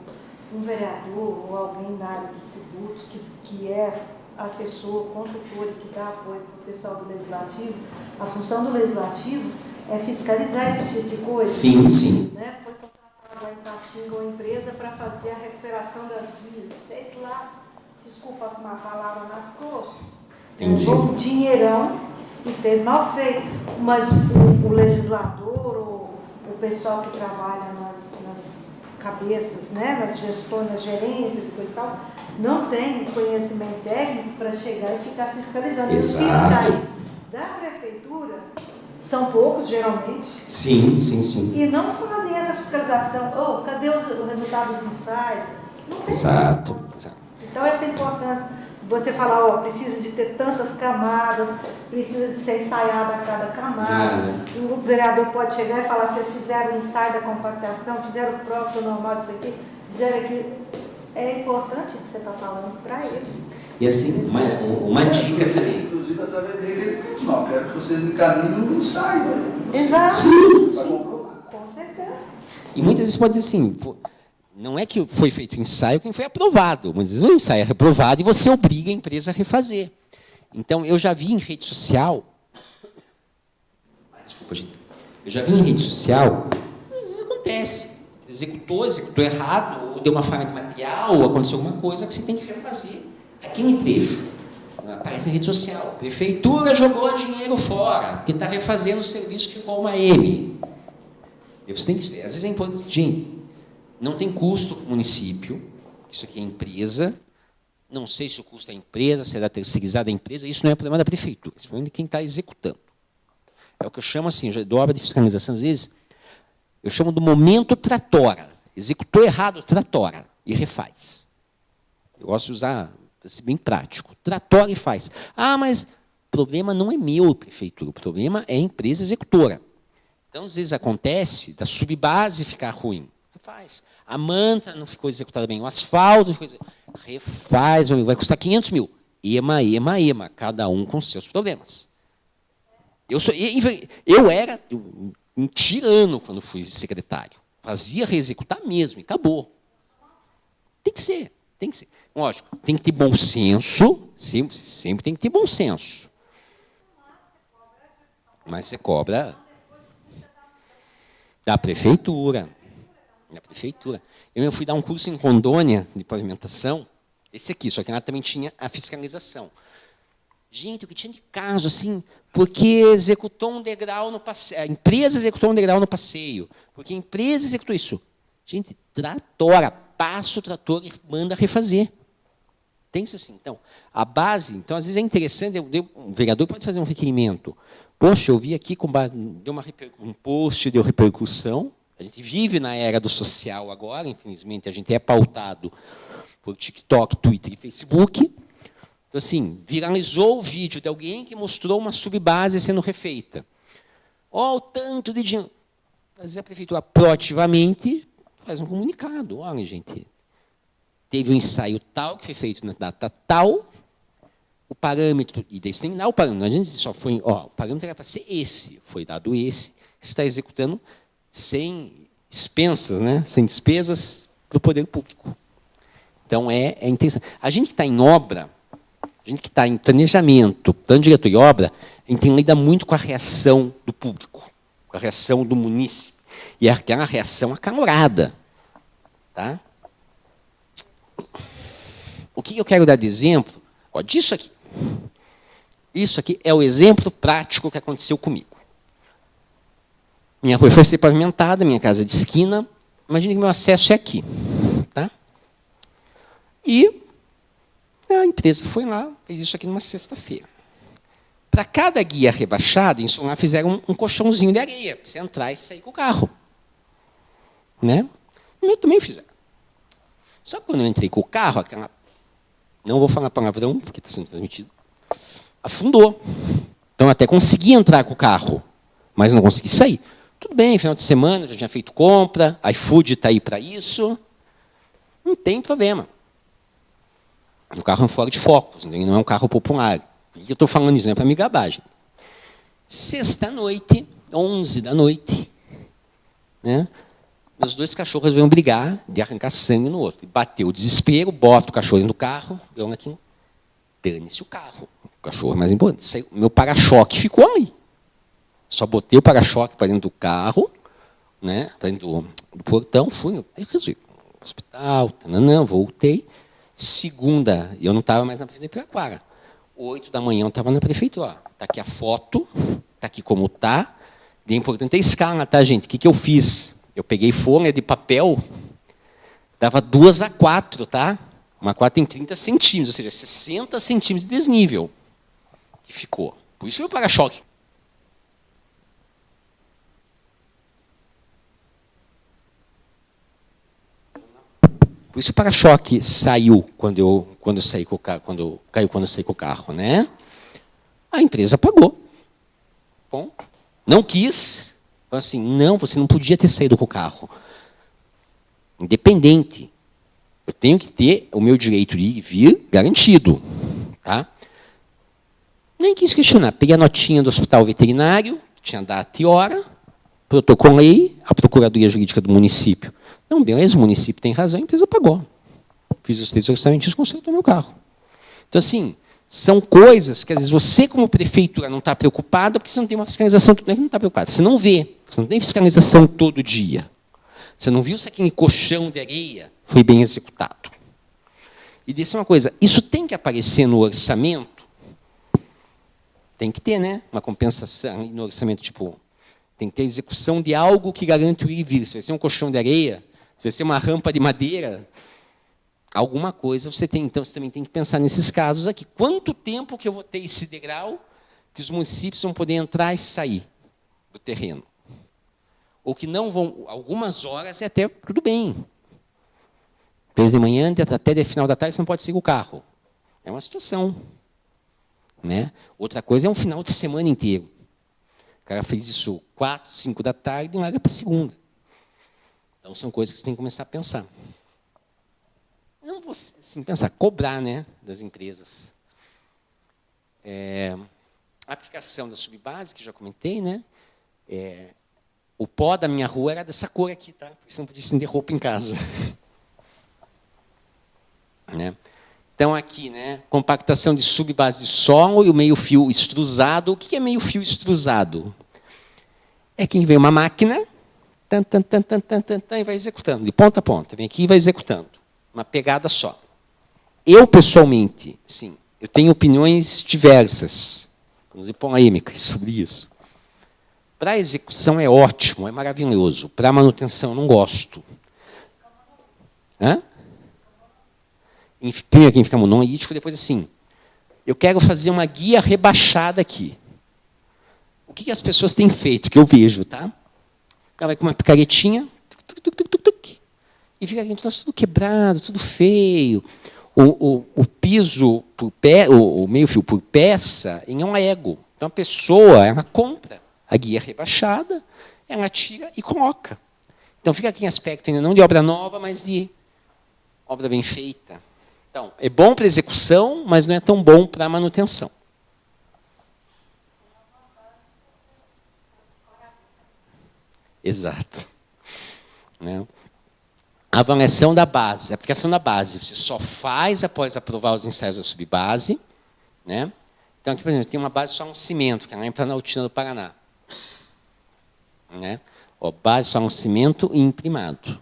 um vereador ou alguém da área do tributo que é assessor, consultor e que dá apoio para o pessoal do Legislativo, a função do Legislativo é fiscalizar esse tipo de coisa. Sim. Né? Foi contratado em Tatinga uma empresa para fazer a recuperação das vias. Fez lá, desculpa uma palavra, nas coxas. Levou um dinheirão e fez mal feito. Mas o legislador ou o pessoal que trabalha nas cabeças, né? Nas gestões, nas gerências e coisa e tal, não tem conhecimento técnico para chegar e ficar fiscalizando. Os fiscais da prefeitura são poucos, geralmente. Sim. E não fazem essa fiscalização. Cadê o resultado dos ensaios? Não tem. Exato. Então, essa importância. Você falar, precisa de ter tantas camadas, precisa de ser ensaiada a cada camada. O vereador pode chegar e falar, vocês fizeram o ensaio da compactação, fizeram o próprio normal disso aqui, fizeram aquilo. É importante o que você está falando para eles. E assim, uma dica também. Inclusive, através dele, não, quero que vocês me caminhem no ensaio. Né? Exato. Sim. Com certeza. E muitas vezes pode dizer assim, não é que foi feito o ensaio quem foi aprovado, mas às vezes o ensaio é reprovado e você obriga a empresa a refazer. Então, eu já vi em rede social... Desculpa, gente. Eu já vi em rede social, às vezes acontece. Executou errado, ou deu uma falha de material, ou aconteceu alguma coisa que você tem que refazer. Aquele trecho aparece em rede social. Prefeitura jogou dinheiro fora, porque está refazendo o serviço que ficou uma M. Você tem que, às vezes é importante, gente, não tem custo para o município, isso aqui é empresa, não sei se o custo da empresa, será terceirizada a empresa, isso não é problema da prefeitura, isso é problema de quem está executando. É o que eu chamo assim, eu dou obra de fiscalização, às vezes, eu chamo do momento tratora. Executou errado, tratora, e refaz. Eu gosto de usar para ser bem prático. Tratora e faz. Ah, mas o problema não é meu, prefeitura, o problema é a empresa executora. Então, às vezes, acontece da subbase ficar ruim. Refaz. A manta não ficou executada bem, o asfalto não ficou refaz, vai custar 500 mil. EMA, cada um com seus problemas. Eu era um tirano quando fui secretário. Fazia reexecutar mesmo, e acabou. Tem que ser. Lógico, tem que ter bom senso, sempre tem que ter bom senso. Mas você cobra da prefeitura. Eu fui dar um curso em Rondônia de pavimentação, esse aqui, só que lá também tinha a fiscalização. Gente, o que tinha de caso, assim, porque executou um degrau no passeio, a empresa executou um degrau no passeio, porque a empresa executou isso. Gente, tratora, passa o trator e manda refazer. Tem isso assim. Então, a base, então, às vezes é interessante, o vereador pode fazer um requerimento. Poxa, eu vi aqui com base, um post deu repercussão. A gente vive na era do social agora, infelizmente, a gente é pautado por TikTok, Twitter e Facebook. Então, assim, viralizou o vídeo de alguém que mostrou uma subbase sendo refeita. Ó, o tanto de dinheiro. Às vezes a prefeitura proativamente faz um comunicado. Olha, gente, teve um ensaio tal que foi feito na data tal, o parâmetro, e daí você tem que dar o parâmetro. Não adianta dizer só foi, ó, o parâmetro era para ser esse, foi dado esse, está executando sem expensas, né? Sem despesas para o poder público. Então, é interessante. A gente que está em obra, a gente que está em planejamento, plano diretor e obra, a gente lida muito com a reação do público, com a reação do munícipe. E é uma reação acalorada. Tá? O que eu quero dar de exemplo? Ó, disso aqui. Isso aqui é o exemplo prático que aconteceu comigo. Minha rua foi ser pavimentada, minha casa é de esquina. Imagine que meu acesso é aqui. Tá? E a empresa foi lá, fez isso aqui numa sexta-feira. Para cada guia rebaixada, em Solar fizeram um colchãozinho de areia, para você entrar e sair com o carro. Né? O meu também fizeram. Só que quando eu entrei com o carro, aquela... Não vou falar palavrão, porque está sendo transmitido. Afundou. Então, eu até consegui entrar com o carro, mas não consegui sair. Tudo bem, final de semana, já tinha feito compra, iFood está aí para isso. Não tem problema. O carro é um Ford Focus, não é um carro popular. Por que eu estou falando isso? Não é para me gabar, gente. Sexta-noite, 11 da noite, né? Meus dois cachorros resolveram brigar de arrancar sangue no outro. Bateu o desespero, bota o cachorro no carro, eu aqui, dane-se o carro. O cachorro é mais importante. Saiu, meu para-choque ficou ali. Só botei o para-choque para dentro do carro, né? Para dentro do portão, fui, resolvi. Hospital, tananã, voltei. Segunda, eu não estava mais na prefeitura de Piraquara. 8 da manhã eu estava na prefeitura. Está aqui a foto, está aqui como está. E é importante a escala, tá, gente? O que eu fiz? Eu peguei folha de papel, dava 2x4, tá? Uma 4 tem 30 centímetros, ou seja, 60 centímetros de desnível que ficou. Por isso meu para-choque. Por isso o para-choque saiu quando eu saí com o carro, quando eu saí com o carro, né? A empresa pagou. Bom, não quis. Assim, não, você não podia ter saído com o carro. Independente. Eu tenho que ter o meu direito de ir e vir garantido. Tá? Nem quis questionar. Peguei a notinha do hospital veterinário, tinha data e hora, protocolei, a Procuradoria Jurídica do município. Não, beleza, o município tem razão, a empresa pagou. Fiz os textos orçamentícios e consertou meu carro. Então, assim, são coisas que, às vezes, você, como prefeitura, não está preocupada, porque você não tem uma fiscalização, não é que não está preocupada, você não vê, você não tem fiscalização todo dia. Você não viu se aquele colchão de areia foi bem executado. E disse uma coisa, isso tem que aparecer no orçamento, tem que ter, né? Uma compensação no orçamento, tipo, tem que ter execução de algo que garante o ir e vir. Se vai ser um colchão de areia, se vai ser uma rampa de madeira, alguma coisa você tem. Então, você também tem que pensar nesses casos aqui. Quanto tempo que eu vou ter esse degrau que os municípios vão poder entrar e sair do terreno? Ou que não vão, algumas horas é até tudo bem. Desde de manhã até de final da tarde você não pode seguir o carro. É uma situação. Né? Outra coisa é um final de semana inteiro. O cara fez isso 4, 5 da tarde e larga para segunda. Então, são coisas que você tem que começar a pensar. Não você, assim, pensar, cobrar, né, das empresas. A aplicação da subbase, que já comentei, né? O pó da minha rua era dessa cor aqui, tá? Porque você não podia estender roupa em casa. Né? Então, aqui, né, compactação de subbase de solo e o meio-fio extrusado. O que é meio-fio extrusado? É que vem uma máquina, e vai executando, de ponta a ponta. Vem aqui e vai executando. Uma pegada só. Eu, pessoalmente, sim, eu tenho opiniões diversas, inclusive polêmicas sobre isso. Para a execução é ótimo, é maravilhoso. Para a manutenção eu não gosto. Hã? Primeiro aqui fica monolítico, depois assim. Eu quero fazer uma guia rebaixada aqui. O que as pessoas têm feito, que eu vejo, tá? O cara vai com uma picaretinha, e fica aqui tudo quebrado, tudo feio. O piso, o meio-fio por peça, em um ego. Então, a pessoa, ela compra a guia rebaixada, ela tira e coloca. Então, fica aqui em aspecto ainda não de obra nova, mas de obra bem feita. Então, é bom para execução, mas não é tão bom para a manutenção. Exato. Né? A avaliação da base, a aplicação da base, você só faz após aprovar os ensaios da subbase. Né? Então, aqui, por exemplo, tem uma base só um cimento, que é lá em Planaltina do Paraná. Né? Ó, base só um cimento e imprimado.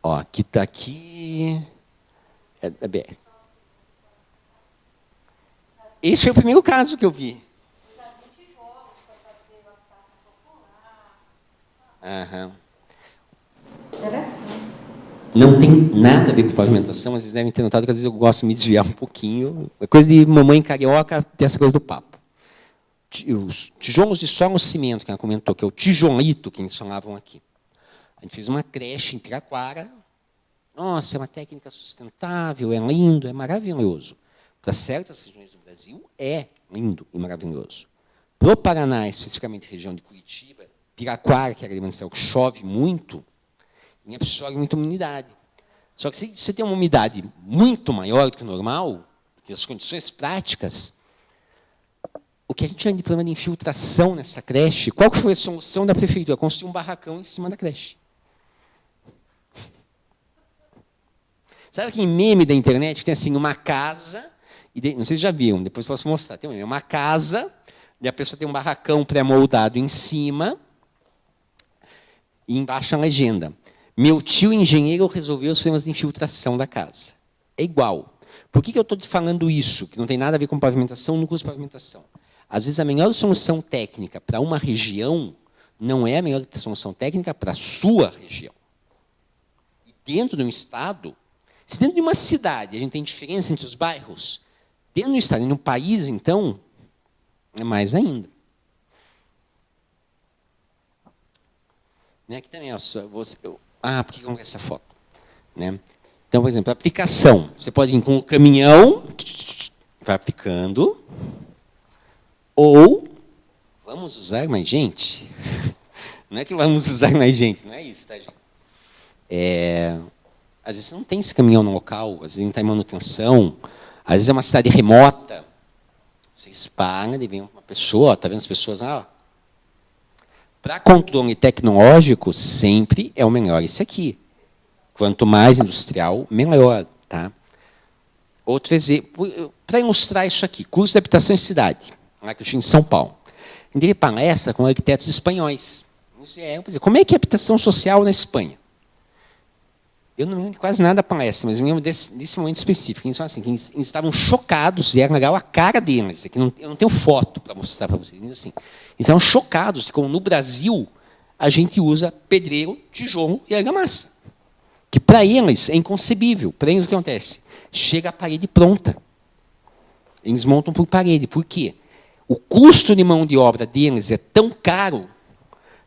Ó, aqui está aqui. É da BR. Esse foi o primeiro caso que eu vi. Aham. Interessante. Não tem nada a ver com pavimentação, mas vocês devem ter notado que às vezes eu gosto de me desviar um pouquinho. É coisa de mamãe carioca, tem essa coisa do papo. Os tijolos de solo cimento, que ela comentou, que é o tijolito que eles falavam aqui. A gente fez uma creche em Piraquara. Nossa, é uma técnica sustentável, é lindo, é maravilhoso. Para certas regiões do Brasil, é lindo e maravilhoso. Para o Paraná, especificamente região de Curitiba, Piraquara, que é a grande céu, que chove muito, e absorve muita umidade. Só que se você tem uma umidade muito maior do que o normal, porque as condições práticas, o que a gente chama de problema de infiltração nessa creche, qual que foi a solução da prefeitura? Construir um barracão em cima da creche. Sabe aquele meme da internet que tem assim, uma casa, não sei se já viram, depois posso mostrar, tem um meme, uma casa, e a pessoa tem um barracão pré-moldado em cima, e embaixo a legenda. Meu tio engenheiro resolveu os problemas de infiltração da casa. É igual. Por que eu estou falando isso? Que não tem nada a ver com pavimentação, no curso de pavimentação. Às vezes a melhor solução técnica para uma região não é a melhor solução técnica para a sua região. E dentro de um estado, se dentro de uma cidade a gente tem diferença entre os bairros, dentro de um estado, em um país, então, é mais ainda. Aqui também, ó, por que eu essa foto? Né? Então, por exemplo, a aplicação. Você pode ir com o caminhão, vai aplicando, ou vamos usar mais gente. Não é que vamos usar mais gente, não é isso, tá, gente? Às vezes você não tem esse caminhão no local, às vezes não está em manutenção, às vezes é uma cidade remota. Vocês pagam, e vem uma pessoa, está vendo as pessoas lá? Para controle tecnológico, sempre é o melhor esse aqui. Quanto mais industrial, melhor. Tá? Outro exemplo, para ilustrar isso aqui, curso de habitação em cidade, lá que eu tinha em São Paulo. A gente teve palestra com arquitetos espanhóis. Como é que é a habitação social na Espanha? Eu não lembro de quase nada da palestra, mas eu me lembro desse momento específico. Eles, assim, eles estavam chocados, e era legal a cara deles. Aqui eu não tenho foto para mostrar para vocês. Eles, assim, eles estavam chocados, como no Brasil a gente usa pedreiro, tijolo e argamassa. Que para eles é inconcebível. Para eles o que acontece? Chega a parede pronta. Eles montam por parede. Por quê? O custo de mão de obra deles é tão caro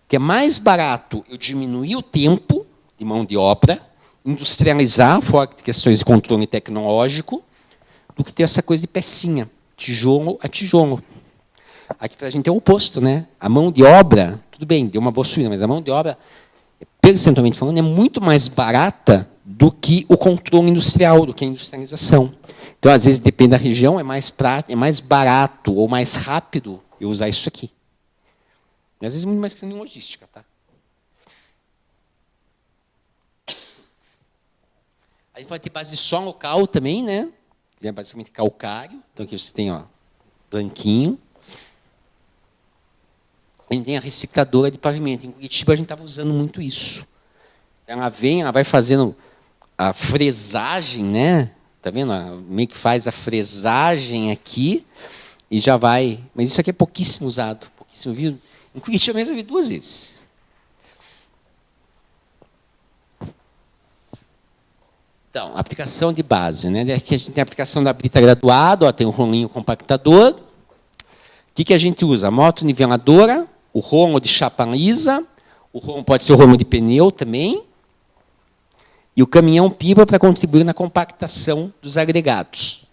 que é mais barato eu diminuir o tempo de mão de obra industrializar, fora de questões de controle tecnológico, do que ter essa coisa de pecinha, tijolo a tijolo. Aqui para a gente é o oposto, né? A mão de obra, tudo bem, deu uma boa subida, mas a mão de obra, percentualmente falando, é muito mais barata do que o controle industrial, do que a industrialização. Então, às vezes, depende da região, é mais prático, é mais barato ou mais rápido eu usar isso aqui. E, às vezes, muito mais questão de logística, tá? A gente pode ter base de só local também, né? É basicamente calcário. Então, aqui você tem, ó, branquinho. A gente tem a recicladora de pavimento. Em Curitiba, a gente estava usando muito isso. Ela vem, ela vai fazendo a fresagem, né? Tá vendo? Meio que faz a fresagem aqui e já vai. Mas isso aqui é pouquíssimo usado. Pouquíssimo. Em Curitiba mesmo eu vi 2 vezes. Então, aplicação de base, né? Aqui a gente tem a aplicação da brita graduada, ó, tem o rolinho compactador. O que a gente usa? A motoniveladora, o rolo de chapa lisa, o rolo pode ser o rolo de pneu também, e o caminhão pipa para contribuir na compactação dos agregados.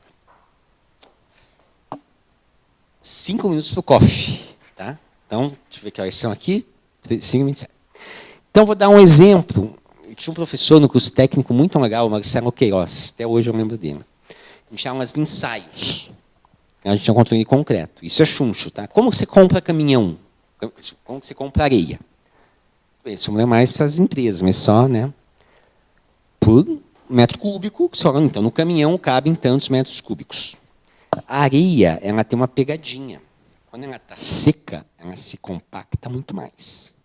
5 minutos para o coffee. Tá? Então, deixa eu ver que horas são aqui. 5h27. Então, vou dar um exemplo. Eu tinha um professor no curso técnico muito legal, o Marcelo Queiroz, até hoje eu lembro dele. A gente chama de ensaios. A gente tinha um controle concreto. Isso é chuncho, tá? Como você compra caminhão? Como você compra areia? Isso não é mais para as empresas, mas só, né? Por metro cúbico, só, então no caminhão cabem tantos metros cúbicos. A areia, ela tem uma pegadinha. Quando ela está seca, ela se compacta muito mais.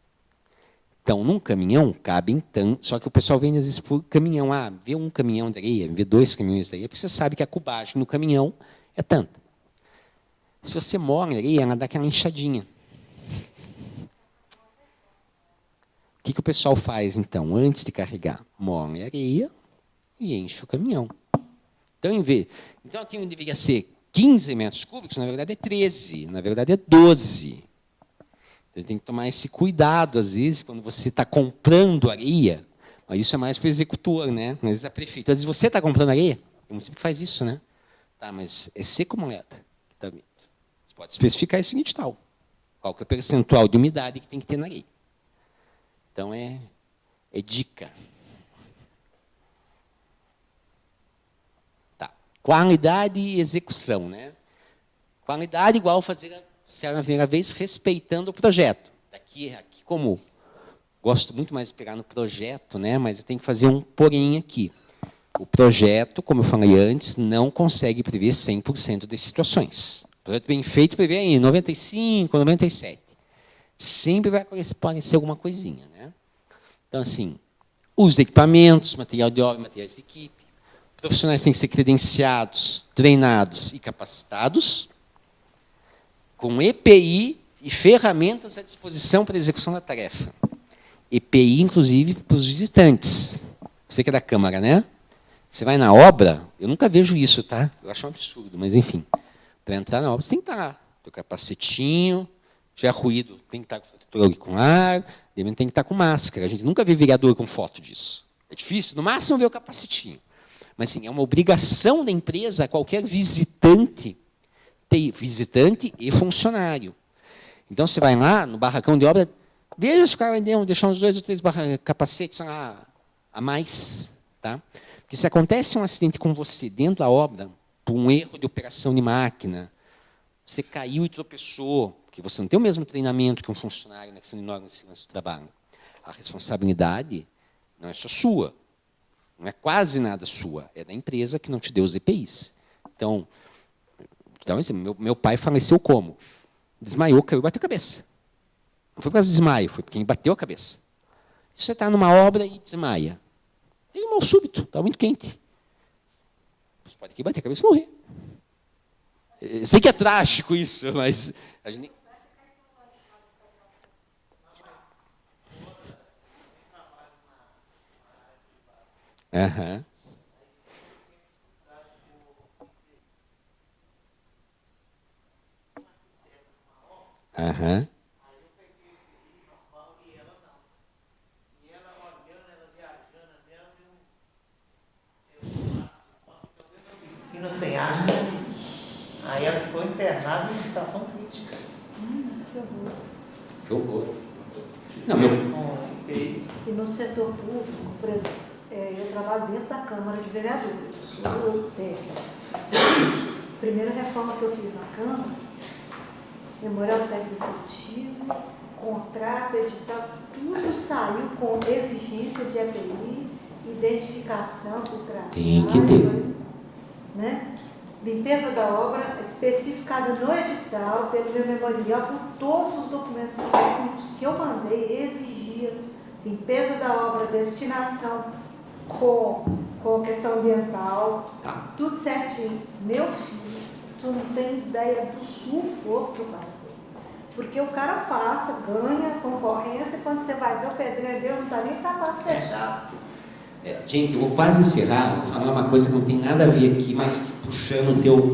Então, num caminhão, cabem tanto, só que o pessoal vende às vezes por caminhão. Ah, vê um caminhão de areia, vê 2 caminhões de areia, porque você sabe que a cubagem no caminhão é tanta. Se você molha a areia, ela dá aquela inchadinha. O que o pessoal faz, então, antes de carregar? Molha a areia e enche o caminhão. Então, aqui não deveria ser 15 metros cúbicos, na verdade é 13, na verdade é 12. Você tem que tomar esse cuidado, às vezes, quando você está comprando areia, mas isso é mais para o executor, né? Às vezes é prefeito. Às vezes você está comprando areia, tem muito tempo que faz isso, né? Tá, mas é seco ou molhada? Você pode especificar isso seguinte tal. Qual que é o percentual de umidade que tem que ter na areia? Então, é dica. Tá. Qualidade e execução, né? Qualidade igual fazer a primeira vez respeitando o projeto. Aqui como gosto muito mais de pegar no projeto, né? Mas eu tenho que fazer um porém aqui. O projeto, como eu falei antes, não consegue prever 100% das situações. O projeto bem feito prevê aí 95%, 97%. Sempre vai aparecer alguma coisinha, né? Então, assim, uso de equipamentos, material de obra, materiais de equipe. Profissionais têm que ser credenciados, treinados e capacitados, com EPI e ferramentas à disposição para a execução da tarefa. EPI, inclusive, para os visitantes. Você que é da Câmara, né? Você vai na obra, eu nunca vejo isso, tá? Eu acho um absurdo, mas, enfim. Para entrar na obra, você tem que estar com o capacetinho, já é ruído, tem que estar com protetor com ar, tem que estar com máscara. A gente nunca vê vereador com foto disso. É difícil, no máximo ver o capacetinho. Mas, sim, é uma obrigação da empresa, qualquer visitante, ter visitante e funcionário. Então, você vai lá, no barracão de obra, veja se o cara vai deixar uns 2 ou 3 capacetes a mais. Tá? Porque se acontece um acidente com você dentro da obra, por um erro de operação de máquina, você caiu e tropeçou, porque você não tem o mesmo treinamento que um funcionário na questão de normas de segurança do trabalho. A responsabilidade não é só sua, não é quase nada sua, é da empresa que não te deu os EPIs. Então meu pai faleceu como? Desmaiou, caiu e bateu a cabeça. Não foi por causa de desmaio, foi porque ele bateu a cabeça. Se você está numa obra e desmaia, tem um mal súbito, está muito quente. Você pode aqui bater a cabeça e morrer. Eu sei que é trágico isso, mas a gente... Aham. Aham. ficou internado em situação crítica. Que horror. Que horror. Não, meu... Com EPI. E no setor público, por exemplo, eu trabalho dentro da Câmara de Vereadores, eu sou técnica. A primeira reforma que eu fiz na Câmara, memorial técnico executivo, contrato, edital, tudo saiu com exigência de EPI, identificação do trabalho. Tem que ter. Né? Limpeza da obra especificada no edital, pelo meu memorial, por todos os documentos técnicos que eu mandei, exigia limpeza da obra, destinação com questão ambiental, tudo certinho. Meu filho, tu não tem ideia do sufoco que eu passei. Porque o cara passa, ganha concorrência, e quando você vai ver o pedreiro dele, não está nem de sapato fechado. Gente, eu vou quase encerrar, vou falar uma coisa que não tem nada a ver aqui, mas puxando o teu...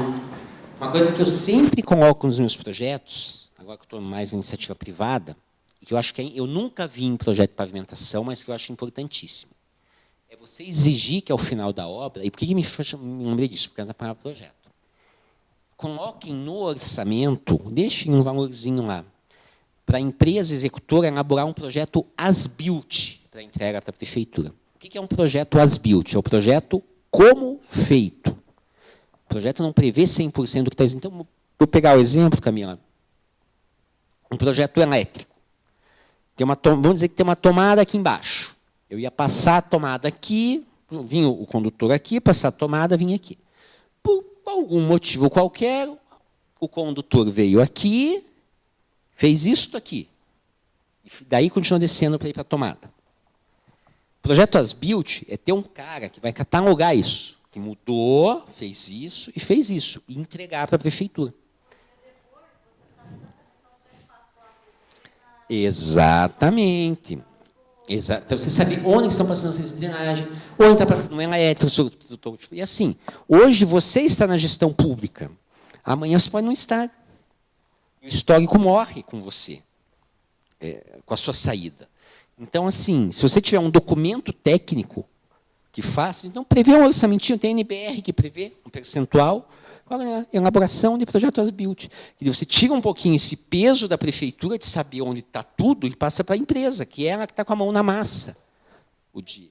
Uma coisa que eu sempre coloco nos meus projetos, agora que eu estou mais em iniciativa privada, e que eu acho que eu nunca vi em projeto de pavimentação, mas que eu acho importantíssimo. É você exigir que ao final da obra, e por que me lembrei disso? Por causa da palavra projeto. Coloquem no orçamento, deixem um valorzinho lá, para a empresa executora elaborar um projeto as-built para entrega para a prefeitura. O que é um projeto as-built? É o projeto como feito. O projeto não prevê 100% do que está escrito. Então, vou pegar o exemplo, Camila. Um projeto elétrico. Vamos dizer que tem uma tomada aqui embaixo. Eu ia passar a tomada aqui, vinha o condutor aqui, passar a tomada, vinha aqui. Por algum motivo qualquer, o condutor veio aqui, fez isto aqui. E daí continua descendo para ir para a tomada. O projeto as-built é ter um cara que vai catalogar isso, que mudou, fez isso, e entregar para a prefeitura. Exatamente. Então, você sabe onde estão passando as drenagens, onde está passando não é elétrico, e assim. Hoje você está na gestão pública, amanhã você pode não estar. O histórico morre com você, com a sua saída. Então, assim, se você tiver um documento técnico que faça, então prevê um orçamentinho, tem NBR que prevê um percentual, para a elaboração de projeto as-built. E você tira um pouquinho esse peso da prefeitura de saber onde está tudo e passa para a empresa, que é ela que está com a mão na massa o dia.